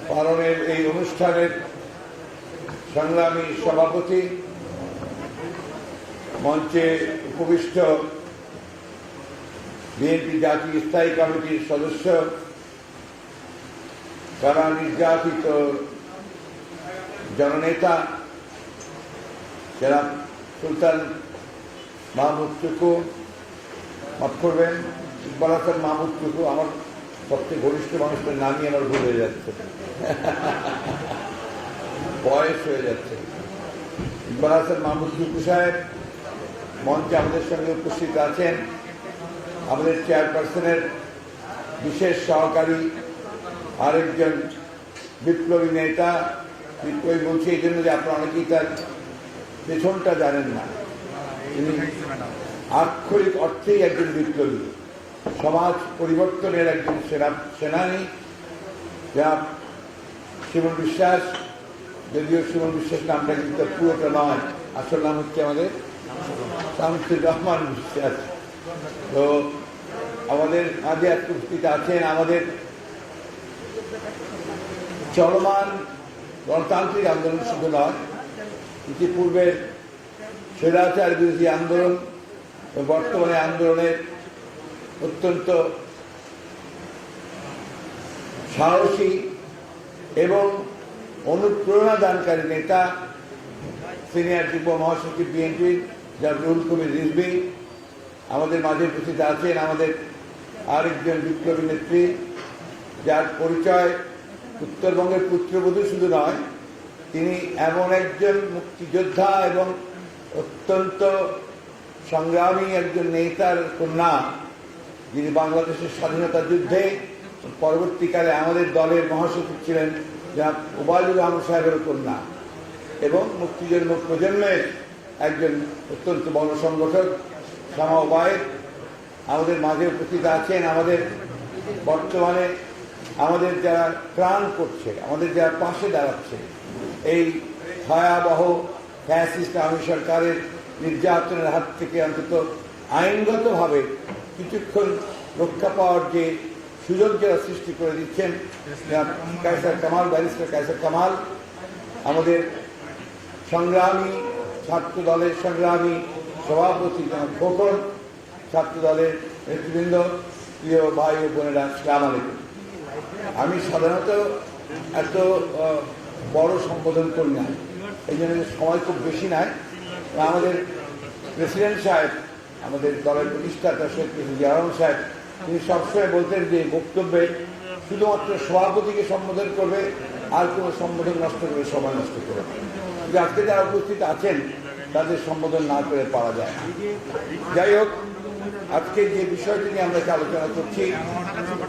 পালনের এই অনুষ্ঠানের সংগ্রামী সভাপতি, মঞ্চে উপবিষ্ট বিএনপি জাতীয় স্থায়ী কমিটির সদস্য, কারা নির্যাতিত জননেতা জনাব সুলতান মাহমুদ টুকু, মাফ করবেন ইকবাল হাসান মাহমুদ টুকু, আমার সবচেয়ে ঘনিষ্ঠ মানুষটার নামই আমার ভুল হয়ে যাচ্ছে, বয়স হয়ে যাচ্ছে। ইকবাল হাসান মাহমুদ টুকু সাহেব মঞ্চে আমাদের সঙ্গে উপস্থিত আছেন। আমাদের চেয়ারপারসনের বিশেষ সহকারী আরেকজন বিপ্লবী নেতা, বিপ্লবী বলছি এই জন্য যে আপনারা অনেকেই তার পেছনটা জানেন না, তিনি আক্ষরিক অর্থেই একজন বিপ্লবী, সমাজ পরিবর্তনের একজন সেনানী, যা শিবন বিশ্বাস, যদিও শিবন বিশ্বাস নামটা কিন্তু পুরোটা নয়, আসল নাম হচ্ছে আমাদের শামসুর রহমান বিশ্বাস। তো আমাদের মাঝে উপস্থিত আছেন আমাদের চলমান গণতান্ত্রিক আন্দোলন শুধু নয়, ইতিপূর্বে স্বৈরাচার বিরোধী আন্দোলন ও বর্তমানে আন্দোলনের অত্যন্ত সাহসী এবং অনুপ্রেরণা দানকারী নেতা সিনিয়র যুগ্ম মহাসচিব বিএনপির রুহুল কবির রিজভী আমাদের মাঝে উপস্থিত আছেন। আমাদের আরেকজন বিপ্লবী নেত্রী, যার পরিচয় উত্তরবঙ্গের পুত্রবধূ শুধু নয়, তিনি এমন একজন মুক্তিযোদ্ধা এবং অত্যন্ত সংগ্রামী একজন নেতার কন্যা, যিনি বাংলাদেশের স্বাধীনতা যুদ্ধে পরবর্তীকালে আমাদের দলের মহাসচিব ছিলেন, যা ওবায়দুর রহমান সাহেবের কন্যা, এবং মুক্তিযুদ্ধ প্রজন্মের একজন অত্যন্ত বড় সংগঠক শামা ওবায়েদ আমাদের মাঝে উপস্থিত আছেন। আমাদের বর্তমানে আমাদের যারা ত্রাণ করছে, আমাদের যারা পাশে দাঁড়াচ্ছে, এই ভয়াবহ ফ্যাসিস্ট আওয়ামী সরকারের নির্যাতনের হাত থেকে অন্তত আইনগতভাবে কিছুক্ষণ রক্ষা পাওয়ার যে সুযোগ যারা সৃষ্টি করে দিচ্ছেন, কায়সার কামাল, ব্যারিস্টার কায়সার কামাল, আমাদের সংগ্রামী ছাত্র দলের সংগ্রামী সভাপতি জনাব খোকন, ছাত্র দলের নেতৃবৃন্দ, প্রিয় ভাই ও বোনেরা, আসসালামু আলাইকুম। আমি সাধারণত এত বড় সম্বোধন করি না, এই জন্য সময় খুব বেশি নাই। আমাদের প্রেসিডেন্ট সাহেব, আমাদের দলের প্রতিষ্ঠাতা শহীদ প্রেসিডেন্ট জিয়া রহমান সাহেব, তিনি সবসময় বলতেন যে বক্তব্যে শুধুমাত্র সভাপতিকে সম্বোধন করবে, আর কোনো সম্বোধন নষ্ট করে সময় নষ্ট করবে। কিন্তু আজকে যারা উপস্থিত আছেন তাদের সম্বোধন না করে পারা যায়। যাই হোক, আজকে যে বিষয়টি নিয়ে আমরা আলোচনা করছি,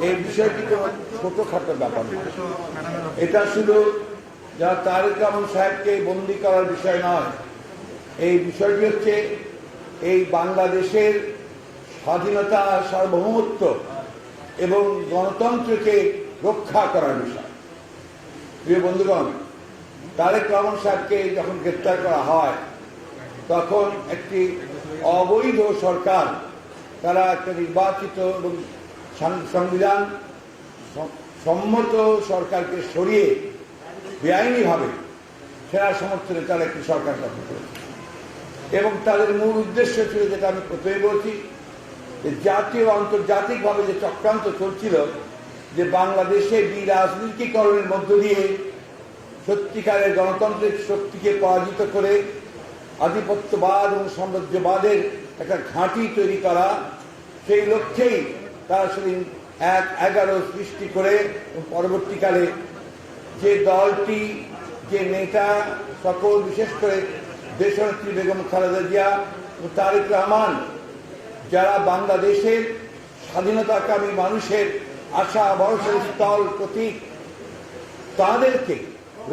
এই বিষয়টি কোনো ছোটখাটো ব্যাপার নয়। এটা শুধু যারা তারেক রহমান সাহেবকে বন্দী করার বিষয় নয়, এই বিষয়টি হচ্ছে এই বাংলাদেশের স্বাধীনতা, সার্বভৌমত্ব এবং গণতন্ত্রকে রক্ষা করার বিষয়। প্রিয় বন্ধুগণ, তারেক রহমান সাহেবকে যখন গ্রেপ্তার করা হয়, তখন একটি অবৈধ সরকার, তারা একটা নির্বাচিত এবং সংবিধান সম্মত সরকারকে সরিয়ে বেআইনিভাবে সেনা সমর্থনে তারা একটি সরকার গঠন করেছে। এবং তাদের মূল উদ্দেশ্য ছিল, যেটা আমি প্রথমে বলছি, যে জাতীয় আন্তর্জাতিকভাবে যে চক্রান্ত চলছিল, যে বাংলাদেশে বিরাজনীতিকরণের মধ্য দিয়ে সত্যিকারের গণতান্ত্রিক শক্তিকে পরাজিত করে আধিপত্যবাদ এবং সাম্রাজ্যবাদের একটা ঘাঁটি তৈরি করা, সেই লক্ষ্যেই তারা সেদিন ১-১১ সৃষ্টি করে পরবর্তীকালে যে দলটি, যে নেতা সকল, বিশেষ করে দেশনেত্রী বেগম খালেদা জিয়া ও তারেক রহমান, যারা বাংলাদেশের স্বাধীনতাকামী মানুষের আশা ভরসার স্থল, প্রতীক, তাদেরকে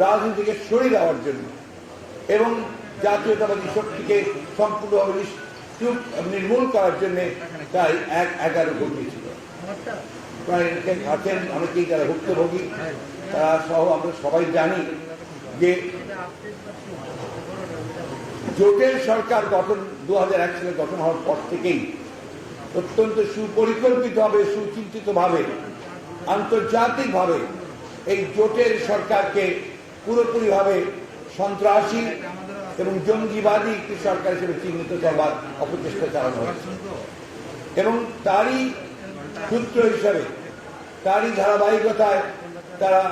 রাজনীতিকে সরিয়ে দেওয়ার জন্য এবং জাতীয়তাবাদী শক্তিকে সম্পূর্ণভাবে নির্মূল করার জন্য তাই 11 ঘটিয়েছিল। আছেন অনেকেই যারা ভুক্তভোগী, তারা সহ আমরা সবাই জানি যে জোটের সরকার গঠন 2001 সালে গঠন হওয়ার পর থেকেই অত্যন্ত সুপরিকল্পিতভাবে, সুচিন্তিতভাবে, আন্তর্জাতিকভাবে এই জোটের সরকারকে পুরোপুরিভাবে সন্ত্রাসী এবং জঙ্গিবাদী একটি সরকার হিসেবে চিহ্নিত করবার অপচেষ্টা চালানো হয়েছে এবং তারই সূত্র হিসাবে, তারই ধারাবাহিকতায় তারা,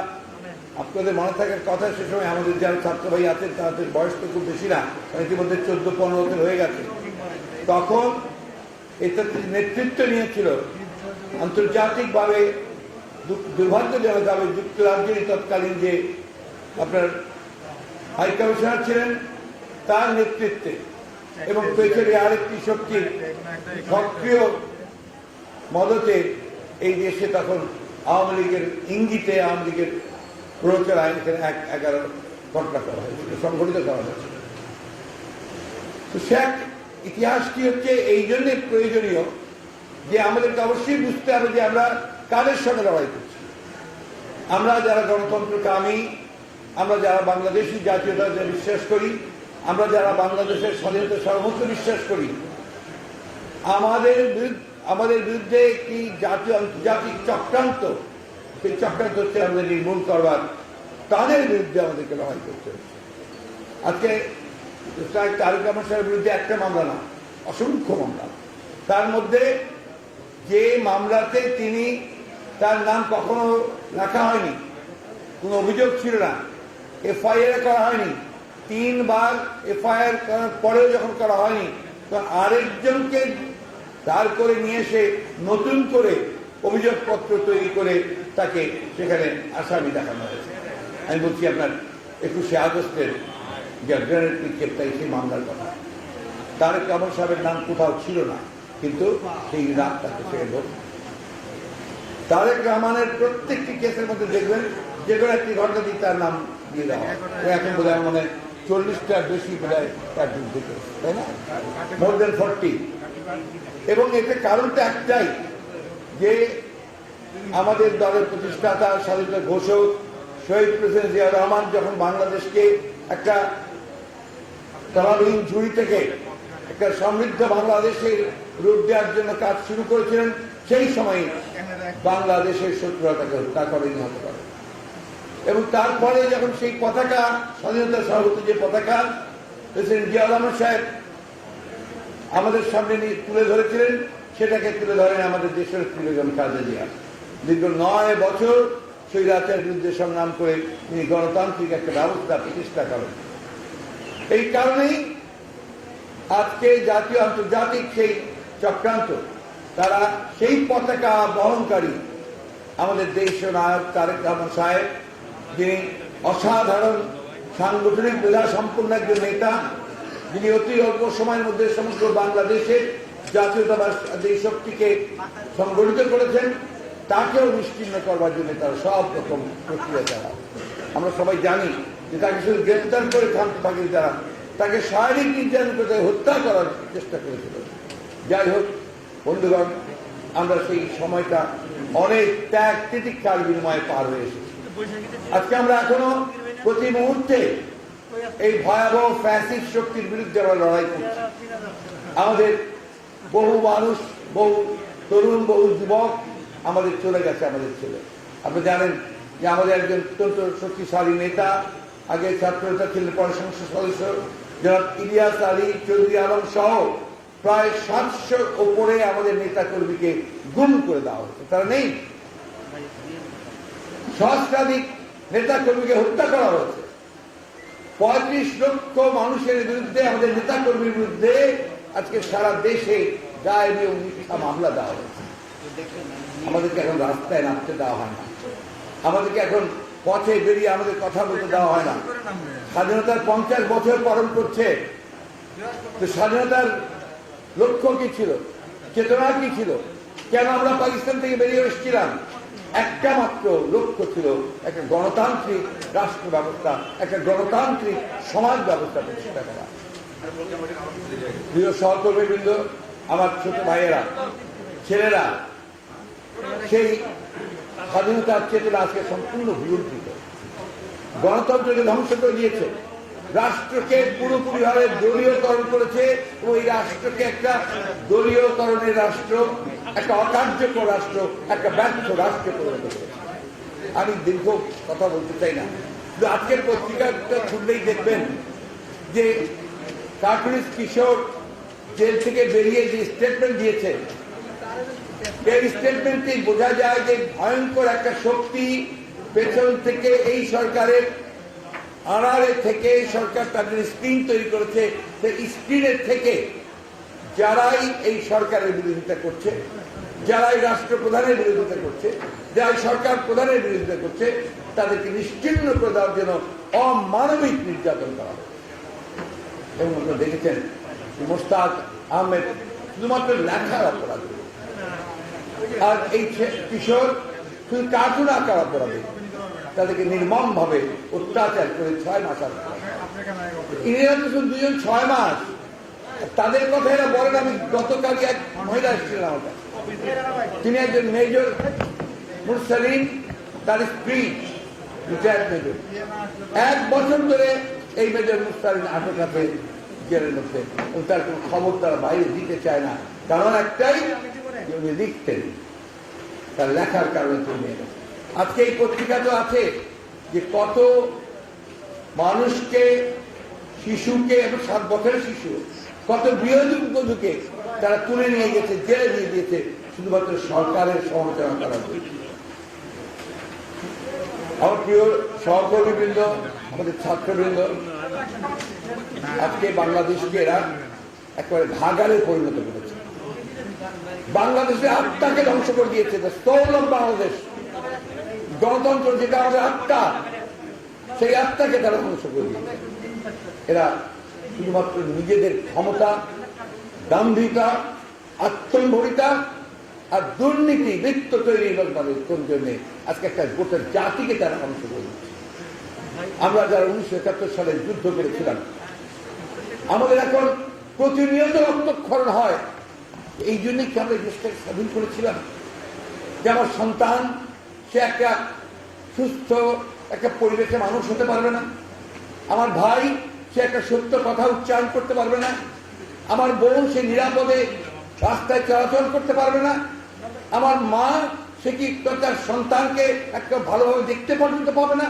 আপনাদের মনে থাকার কথা, সে সময় আমাদের যারা ছাত্র ভাই আছেন তাদের বয়স তো খুব বেশি না, ইতিমধ্যে 14-15 বছর হয়ে গেছে, তখন এটা নেতৃত্ব নিয়েছিল আন্তর্জাতিকভাবে দুর্ভাগ্যজনকভাবে যুক্তরাজ্যের তৎকালীন যে আপনার হাই কমিশনার ছিলেন তার নেতৃত্বে এবং পেছনে আরেকটি শক্তির সক্রিয় মদতে এই দেশে তখন আওয়ামী লীগের ইঙ্গিতে, আওয়ামী লীগের প্রচারায় এখানে 11 ঘটনা করা হয়েছিল, সংগঠিত করা হয়েছিল। তো সে ইতিহাসটি হচ্ছে এই জন্যে প্রয়োজনীয় যে আমাদেরকে অবশ্যই বুঝতে হবে যে আমরা কাদের সঙ্গে লড়াই করছি। আমরা যারা গণতন্ত্রকামী, আমরা যারা বাংলাদেশি জাতীয়তাকে বিশ্বাস করি, আমরা যারা বাংলাদেশের স্বাধীনতা সার্বভৌমত্ব বিশ্বাস করি, আমাদের বিরুদ্ধে একটি জাতীয় আন্তর্জাতিক চক্রান্ত, সেই চক্রান্ত হচ্ছে আমাদের নির্মূল করবার, তাদের বিরুদ্ধে আমাদেরকে লড়াই করতে হচ্ছে। আজকে তারেক রহমান সাহেবের বিরুদ্ধে একটা মামলা না, অসংখ্য মামলা, তার মধ্যে যে মামলাতে তিনি, তার নাম কখনো লেখা হয়নি, কোনো অভিযোগ ছিল না, এফআইআর করা হয়নি, 3 বার এফআইআর করার পরেও যখন করা হয়নি, তখন আরেকজনকে দাঁড় করে নিয়ে এসে নতুন করে অভিযোগপত্র তৈরি করে তাকে সেখানে আসামি দেখানো হয়েছে। আমি বলছি আপনার 21শে আগস্টের যে গ্রেনেড নিক্ষেপ, তাই সেই মামলার কথা, তারেক রহমান সাহেবের নাম কোথাও ছিল না, কিন্তু সেই নাম তাকে সে লোক। তারেক রহমানের প্রত্যেকটি কেসের মধ্যে দেখবেন যে কোনো একটি ঘটনা দিয়ে তার নাম দিয়ে দেওয়া হয়। এখন বোধ হয় মানে 40টার বেশি বোধ হয় তার বিরুদ্ধে, তাই না, মোর দেন 40। এবং এতে কারণটা একটাই যে আমাদের দলের প্রতিষ্ঠাতা, স্বাধীনতা ঘোষক শহীদ প্রেসিডেন্ট জিয়া রহমান যখন বাংলাদেশকে একটা তলাবিহীন ঝুড়ি থেকে একটা সমৃদ্ধ বাংলাদেশের রূপ দেওয়ার জন্য কাজ শুরু করেছিলেন, সেই সময় বাংলাদেশের শত্রুরা তাকে হত্যা করে, নিহত করে। এবং তারপরে যখন সেই পতাকা, স্বাধীনতা সার্বভৌমত্ব যে পতাকা প্রেসিডেন্ট জিয়া রহমান সাহেব আমাদের সামনে তুলে ধরেছিলেন, সেটাকে তুলে ধরেন আমাদের দেশের বেগম খালেদা জিয়া। দীর্ঘ 9 বছর স্বৈরাচারের বিরুদ্ধে সংগ্রাম করে তিনি গণতান্ত্রিক একটা ব্যবস্থা প্রতিষ্ঠা করেন। এই কারণেই আজকে জাতীয় আন্তর্জাতিক সেই চক্রান্ত, তারা সেই পতাকা বহনকারী আমাদের দেশীয় নায়ক তারেক রহমান সাহেব, যিনি অসাধারণ সাংগঠনিক মেধা সম্পন্ন একজন নেতা, যিনি অতি অল্প সময়ের মধ্যে সমগ্র বাংলাদেশের জাতীয়তাবাদী শক্তিকে সংগঠিত করেছেন, তাকেও নিশ্চিহ্ন করবার জন্য তারা সব রকম প্রক্রিয়া চালায়। আমরা সবাই জানি যে তাকে শুধু গ্রেপ্তার করে থামতে পারেনি, তারা তাকে শারীরিক নির্যাতন করে হত্যা করার চেষ্টা করেছিল। যাই হোক বন্ধুগণ, আমরা সেই সময়টা অনেক ত্যাগ তিতিক্ষার বিনিময়ে পার হয়ে এসেছি। আজকে আমরা এখনো প্রতি মুহূর্তে এই ভয়াবহ ফ্যাসিস্ট শক্তির বিরুদ্ধে আমরা লড়াই করছি। আমাদের বহু মানুষ, বহু তরুণ, বহু যুবক আমাদের চলে গেছে, আমাদের ছেলে। আপনি জানেন যে আমাদের একজন অত্যন্ত শক্তিশালী নেতা, আগে ছাত্র নেতা ছিলেন, পরে সংসদ সদস্য জনাব ইলিয়াস আলী চৌধুরী আলম সহ প্রায় 700 ওপরে আমাদের নেতা কর্মীকে গুম করে দেওয়া হয়েছে, তারা নেই। সহস্রাধিক নেতা কর্মীকে হত্যা করা হয়েছে। 35 লক্ষ মানুষের বিরুদ্ধে, আমাদের নেতা কর্মীর বিরুদ্ধে আজকে সারা দেশে ডায়েরি ও মিথ্যা মামলা দেওয়া হয়েছে। আমাদেরকে এখন রাস্তায় নামতে দেওয়া হয় না, আমাদেরকে এখন পথে বেরিয়ে আমাদের কথা বলতে দেওয়া হয় না। স্বাধীনতার 50 বছর পালন করছে, তো স্বাধীনতার লক্ষ্য কি ছিল, চেতনা কি ছিল, কেন আমরা পাকিস্তান থেকে বেরিয়ে এসেছিলাম, একটা মাত্র লক্ষ্য ছিল একটা গণতান্ত্রিক রাষ্ট্র ব্যবস্থা, একটা গণতান্ত্রিক সমাজ ব্যবস্থা প্রতিষ্ঠা করা। প্রিয় সহকর্মীবৃন্দ, আমার ছোট ভাইয়েরা, ছেলেরা, সেই স্বাধীনতার চেতনা আজকে সম্পূর্ণ বিলুপ্ত। গণতন্ত্রকে ধ্বংস করে দিয়েছে, রাষ্ট্রকে পুরোপুরিভাবে দলীয়করণ করেছে এবং এই রাষ্ট্রকে একটা দলীয়করণের রাষ্ট্র, একটা অকার্যকর রাষ্ট্র, একটা ব্যর্থ রাষ্ট্র করে দিয়েছে। আমি দীর্ঘ কথা বলতে চাই না, কিন্তু আজকের পত্রিকাটা খুললেই দেখবেন যে কার্টুনিস্ট কিশোর জেল থেকে বেরিয়ে যে স্টেটমেন্ট দিয়েছে, এই স্টেটমেন্টে বোঝা যায় যে ভয়ঙ্কর একটা শক্তি পেছন থেকে এই সরকারের আড়ালে থেকে সরকার তাদের স্ক্রিন তৈরি করেছে। সেই স্ক্রিনের থেকে যারাই এই সরকারের বিরোধিতা করছে, যারাই রাষ্ট্রপ্রধানের বিরোধিতা করছে, যারা সরকার প্রধানের বিরোধিতা করছে, তাদেরকে নিশ্চিহ্ন করে দেওয়ার জন্য অমানবিক নির্যাতন করা হবে। এবং আপনারা দেখেছেন মোস্তাক আহমেদ শুধুমাত্র লেখার অপরাধ, আর এই কিশোর শুধু কার্টুন আঁকার অপরাধে তাদেরকে নির্মম ভাবে অত্যাচার করে 6 মাস ইংরেজ দুজন 6 মাস। তাদের কথা এরা বলেন। আমি গতকালই এক মহিলা এসেছিলেন আমার কাছে, তিনি একজন মেজর মুরসালিন, তার স্ত্রী রিটায়ার্ড মেজর। 1 বছর ধরে এই মেজর মুরসালিন আটক আছে জেলের মধ্যে, এবং তার কোনো খবর তারা বাইরে দিতে চায় না। কারণ একটাই, উনি লিখতেন, তার লেখার কারণে তিনি নিয়ে গেছেন। আজকে এই পত্রিকা তো আছে যে কত মানুষকে, শিশুকে, এবং 7 বছরের শিশু, কত গৃহবধূকে তারা তুলে নিয়ে গেছে, জেলে নিয়ে দিয়েছে শুধুমাত্র সরকারের সমালোচনা করার জন্য। আমার প্রিয় সহকর্মীবৃন্দ, আমাদের ছাত্রবৃন্দ, আজকে বাংলাদেশকে এরা একেবারে ভাগাড়ে পরিণত করেছে। বাংলাদেশের আত্মাকে ধ্বংস করে দিয়েছে। সোল অফ বাংলাদেশ, গণতন্ত্র যেটা আমাদের আত্মা, সেই আত্মাকে তারা ধ্বংস করে দিয়েছে। এরা শুধুমাত্র নিজেদের ক্ষমতা, দাম্ভিকতা, আত্মম্ভরিতা আর দুর্নীতি, বৃত্ত তৈরির জন্য আজকে একটা গোটা জাতিকে তারা ধ্বংস করে দিচ্ছে। আমরা যারা 1971 সালে যুদ্ধ করেছিলাম, আমাদের এখন প্রতিনিয়ত রক্তক্ষরণ হয়। এই জন্যই কি আমরা দেশটাকে স্বাধীন করেছিলাম? যে আমার সন্তান সে একটা সুস্থ একটা পরিবেশে মানুষ হতে পারবে না, আমার ভাই সে একটা সত্য কথা উচ্চারণ করতে পারবে না, আমার বোন সে নিরাপদে রাস্তায় চলাচল করতে পারবে না, আমার মা সে কি তার সন্তানকে একটা ভালোভাবে দেখতে পর্যন্ত পাবে না।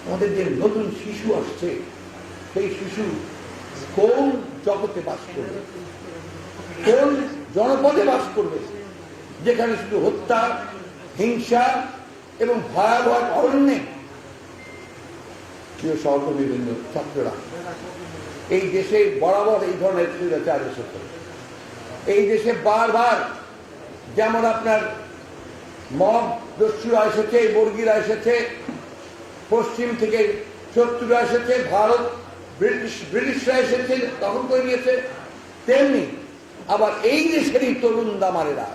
আমাদের যে নতুন শিশু আসছে, সেই শিশু কোন জগতে বাস করবে, কোন জনপদে বাস করবে, যেখানে শুধু হত্যা, হিংসা এবং ভয়াবহ অরণ্যে। প্রিয় সহকর্মীবৃন্দ, ছাত্ররা, এই দেশে বরাবর এই ধরনের স্বৈরাচার এসেছে। এই দেশে বারবার যেমন আপনার মব দস্যুরা এসেছে, বর্গীরা এসেছে, পশ্চিম থেকে শত্রুরা এসেছে, ভারত ব্রিটিশরা এসেছে, দখল করে নিয়েছে, তেমনি আবার এই দেশেরই তরুণ দামারেরা,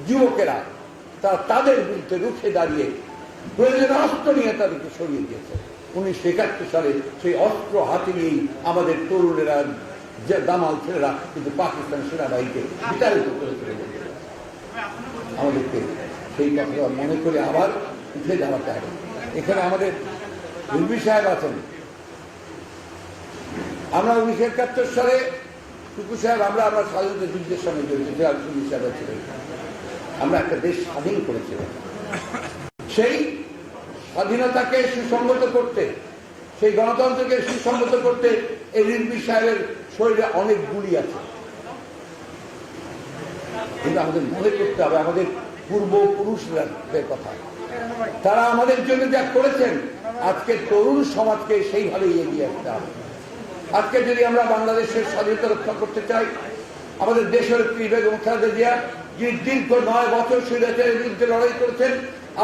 যুবকেরা, তারা তাদের বিরুদ্ধে রুখে দাঁড়িয়ে প্রয়োজনে অস্ত্র নিয়ে তাদেরকে সরিয়ে দিয়েছে। 1971 সালে সেই অস্ত্র হাতে নিয়েই আমাদের তরুণেরা, যে দামাল ছেলেরা কিন্তু পাকিস্তান সেনাবাহিনীকে বিতাড়িত করে চলে গেছে। আমাদেরকে সেই কথা মনে করে আবার উঠে দাঁড়াতে হবে। এখানে আমাদের রুবি সাহেব আছেন। আমরা 1971 সালে টুকু সাহেব, আমরা স্বাধীনতা যুদ্ধের সঙ্গে জড়িত রুবি সাহেব ছিলেন। আমরা একটা দেশ স্বাধীন করেছিলাম। সেই স্বাধীনতাকে সুসংগত করতে, সেই গণতন্ত্রকে সুসংগত করতে এই রিজভী সাহেবের শরীরে অনেক গুলি আছে। কিন্তু আমাদের মনে করতে হবে আমাদের পূর্বপুরুষদের কথা। তারা আমাদের জন্য যা করেছেন, আজকে তরুণ সমাজকে সেইভাবেই এগিয়ে আসতে হবে। আজকে যদি আমরা বাংলাদেশের স্বাধীনতা রক্ষা করতে চাই, আমাদের দেশের বেগম খালেদা জিয়া, যিনি দীর্ঘ 9 বছর স্বৈরাচারের বিরুদ্ধে লড়াই করেছেন,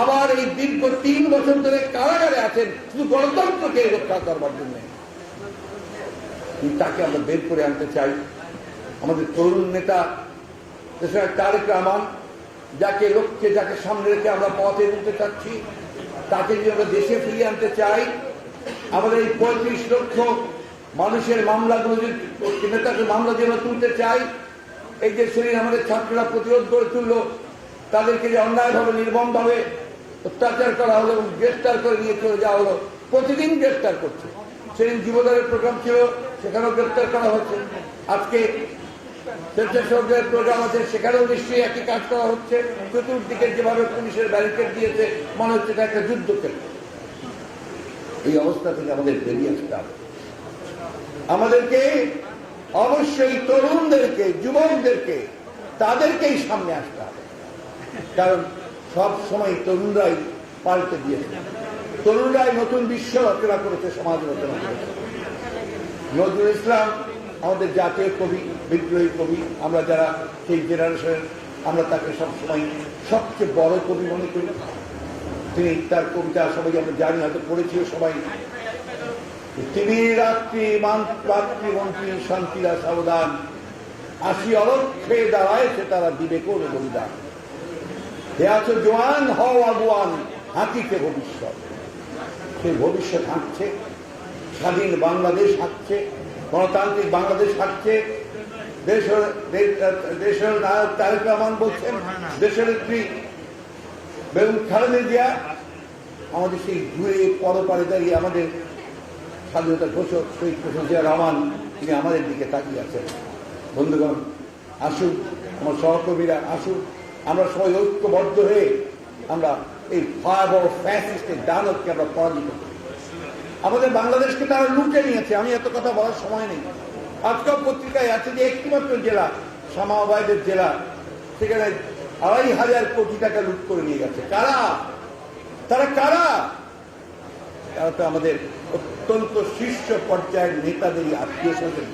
আবার এই দীর্ঘ 3 বছর ধরে কারাগারে আছেন শুধু গণতন্ত্রকে রক্ষা করবার জন্য। তাকে আমরা বের করে আনতে চাই। আমাদের তরুণ নেতা তারেক রহমান, যাকে সামনে রেখে আমরা পথে উঠতে চাচ্ছি, তাকে যদি আমরা দেশে ফিরিয়ে আনতে চাই, আমাদের এই 35 লক্ষ মানুষের মামলাগুলো নেতাকে মামলা যেন তুলতে চাই, এই যে সেদিন আমাদের ছাত্ররা প্রতিরোধ করে তুললো, তাদেরকে যে অন্যায়ভাবে নির্মমভাবে অত্যাচার করা হলো এবং গ্রেফতার করে নিয়ে চলে যাওয়া হলো, প্রতিদিন গ্রেফতার করছে। সেদিন জীবনের প্রোগ্রাম ছিল, সেখানেও গ্রেফতার করা হচ্ছে। আজকে স্বেচ্ছাসেবকদের প্রোগ্রাম আছে, সেখানেও নিশ্চয়ই একই কাজ করা হচ্ছে। চতুর্দিকে যেভাবে পুলিশের ব্যারিকেড দিয়েছে, মনে হচ্ছে এটা একটা যুদ্ধক্ষেত্র। এই অবস্থা থেকে আমাদের বেরিয়ে আসতে হবে। আমাদেরকে অবশ্যই তরুণদেরকে, যুবকদেরকে, তাদেরকেই সামনে আসতে হবে, কারণ সব সময় তরুণরাই পাল্টে দিয়েছে। তরুণরাই নতুন বিশ্ব রচনা করেছে, সমাজ রচনা করেছে। নজরুল ইসলাম আমাদের জাতীয় কবি, বিদ্রোহী কবি। আমরা যারা সেই জেনারেশনের, আমরা তাকে সবসময় সবচেয়ে বড় কবি মনে করি। তিনি তার কবিতা সবাই আমরা জানি, হয়তো পড়েছিল সবাই। তিনি রাত্রি মন্ত্রী শান্তিরা সাবধান, আসি অলক্ষে দাঁড়ায়ছে তারা দিবে করে বলিদান। হে আছো জোয়ান, হও আগুয়ান, হাঁকিতে ভবিষ্যৎ। সেই ভবিষ্যৎ হাঁটছে, স্বাধীন বাংলাদেশ হাঁটছে, গণতান্ত্রিক বাংলাদেশ হাঁটছে। দেশের নায়ক তারেক রহমান বলছেন, দেশের নেত্রী বেগম খালেদা জিয়া আমাদের সেই ঘুরে পরপারে দাঁড়িয়ে আমাদের স্বাধীনতা ঘোষক শহীদ প্রেসিডেন্ট জিয়া রহমান, তিনি আমাদের দিকে তাকিয়ে আছেন। বন্ধুগণ, আসুন, আমার সহকর্মীরা আসুন, আমরা সবাই ঐক্যবদ্ধ হয়ে আমরা এই ভয়াবহ ফ্যাসিস্টের দানবকে আমরা পরাজিত করি। আমাদের বাংলাদেশকে তারা লুটে নিয়েছে, আমি এত কথা বলার সময় নেই। আজকাল পত্রিকায় আছে যে একটিমাত্র জেলা, শামাওয়াবাদের জেলা, সেখানে ২৫০০ কোটি টাকা লুট করে নিয়ে গেছে। কারা? তারা কারা? তারা তো আমাদের অত্যন্ত শীর্ষ পর্যায়ের নেতাদেরই আত্মীয় স্বজন,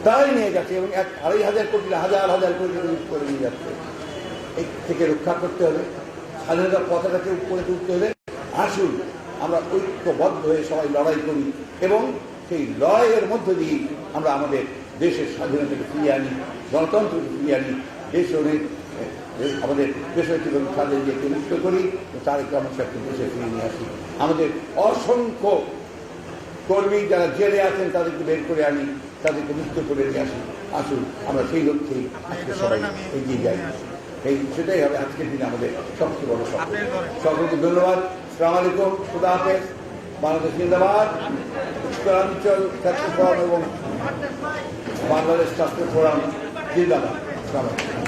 তারাই নিয়ে গেছে এবং ২৫০০ কোটি, হাজার হাজার কোটি লুট করে নিয়ে যাচ্ছে। এই থেকে রক্ষা করতে হবে, স্বাধীনতার পতাকাকে উপরে তুলতে হলে আসুন আমরা ঐক্যবদ্ধ হয়ে সবাই লড়াই করি এবং সেই লড়াইয়ের মধ্য দিয়ে আমরা আমাদের দেশের স্বাধীনতাকে ফিরিয়ে আনি, গণতন্ত্রকে ফিরিয়ে আনি, আমাদের দেশের জীবন খালেদা জিয়াকে মুক্ত করি, তারেক রহমান সাহেবকে দেশে ফিরিয়ে নিয়ে আসি। আমাদের অসংখ্য কর্মী যারা জেলে আছেন তাদেরকে বের করে আনি, তাদেরকে মুক্ত করে নিয়ে আসি। আসুন আমরা সেই লক্ষ্যেই আজকে সবাই এগিয়ে যাই। সেটাই হবে আজকের দিনে আমাদের সবচেয়ে বড় সফল। সকলকে ধন্যবাদ। আসসালামু আলাইকুম, খুদা হাফেজ। বাংলাদেশ জিন্দাবাদ। উত্তরাঞ্চল ছাত্র ফোরাম এবং বাংলাদেশ ছাত্র ফোরাম জিন্দাবাদ। আসসালামু আলাইকুম।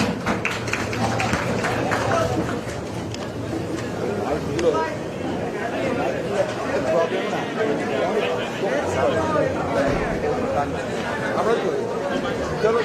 আমরা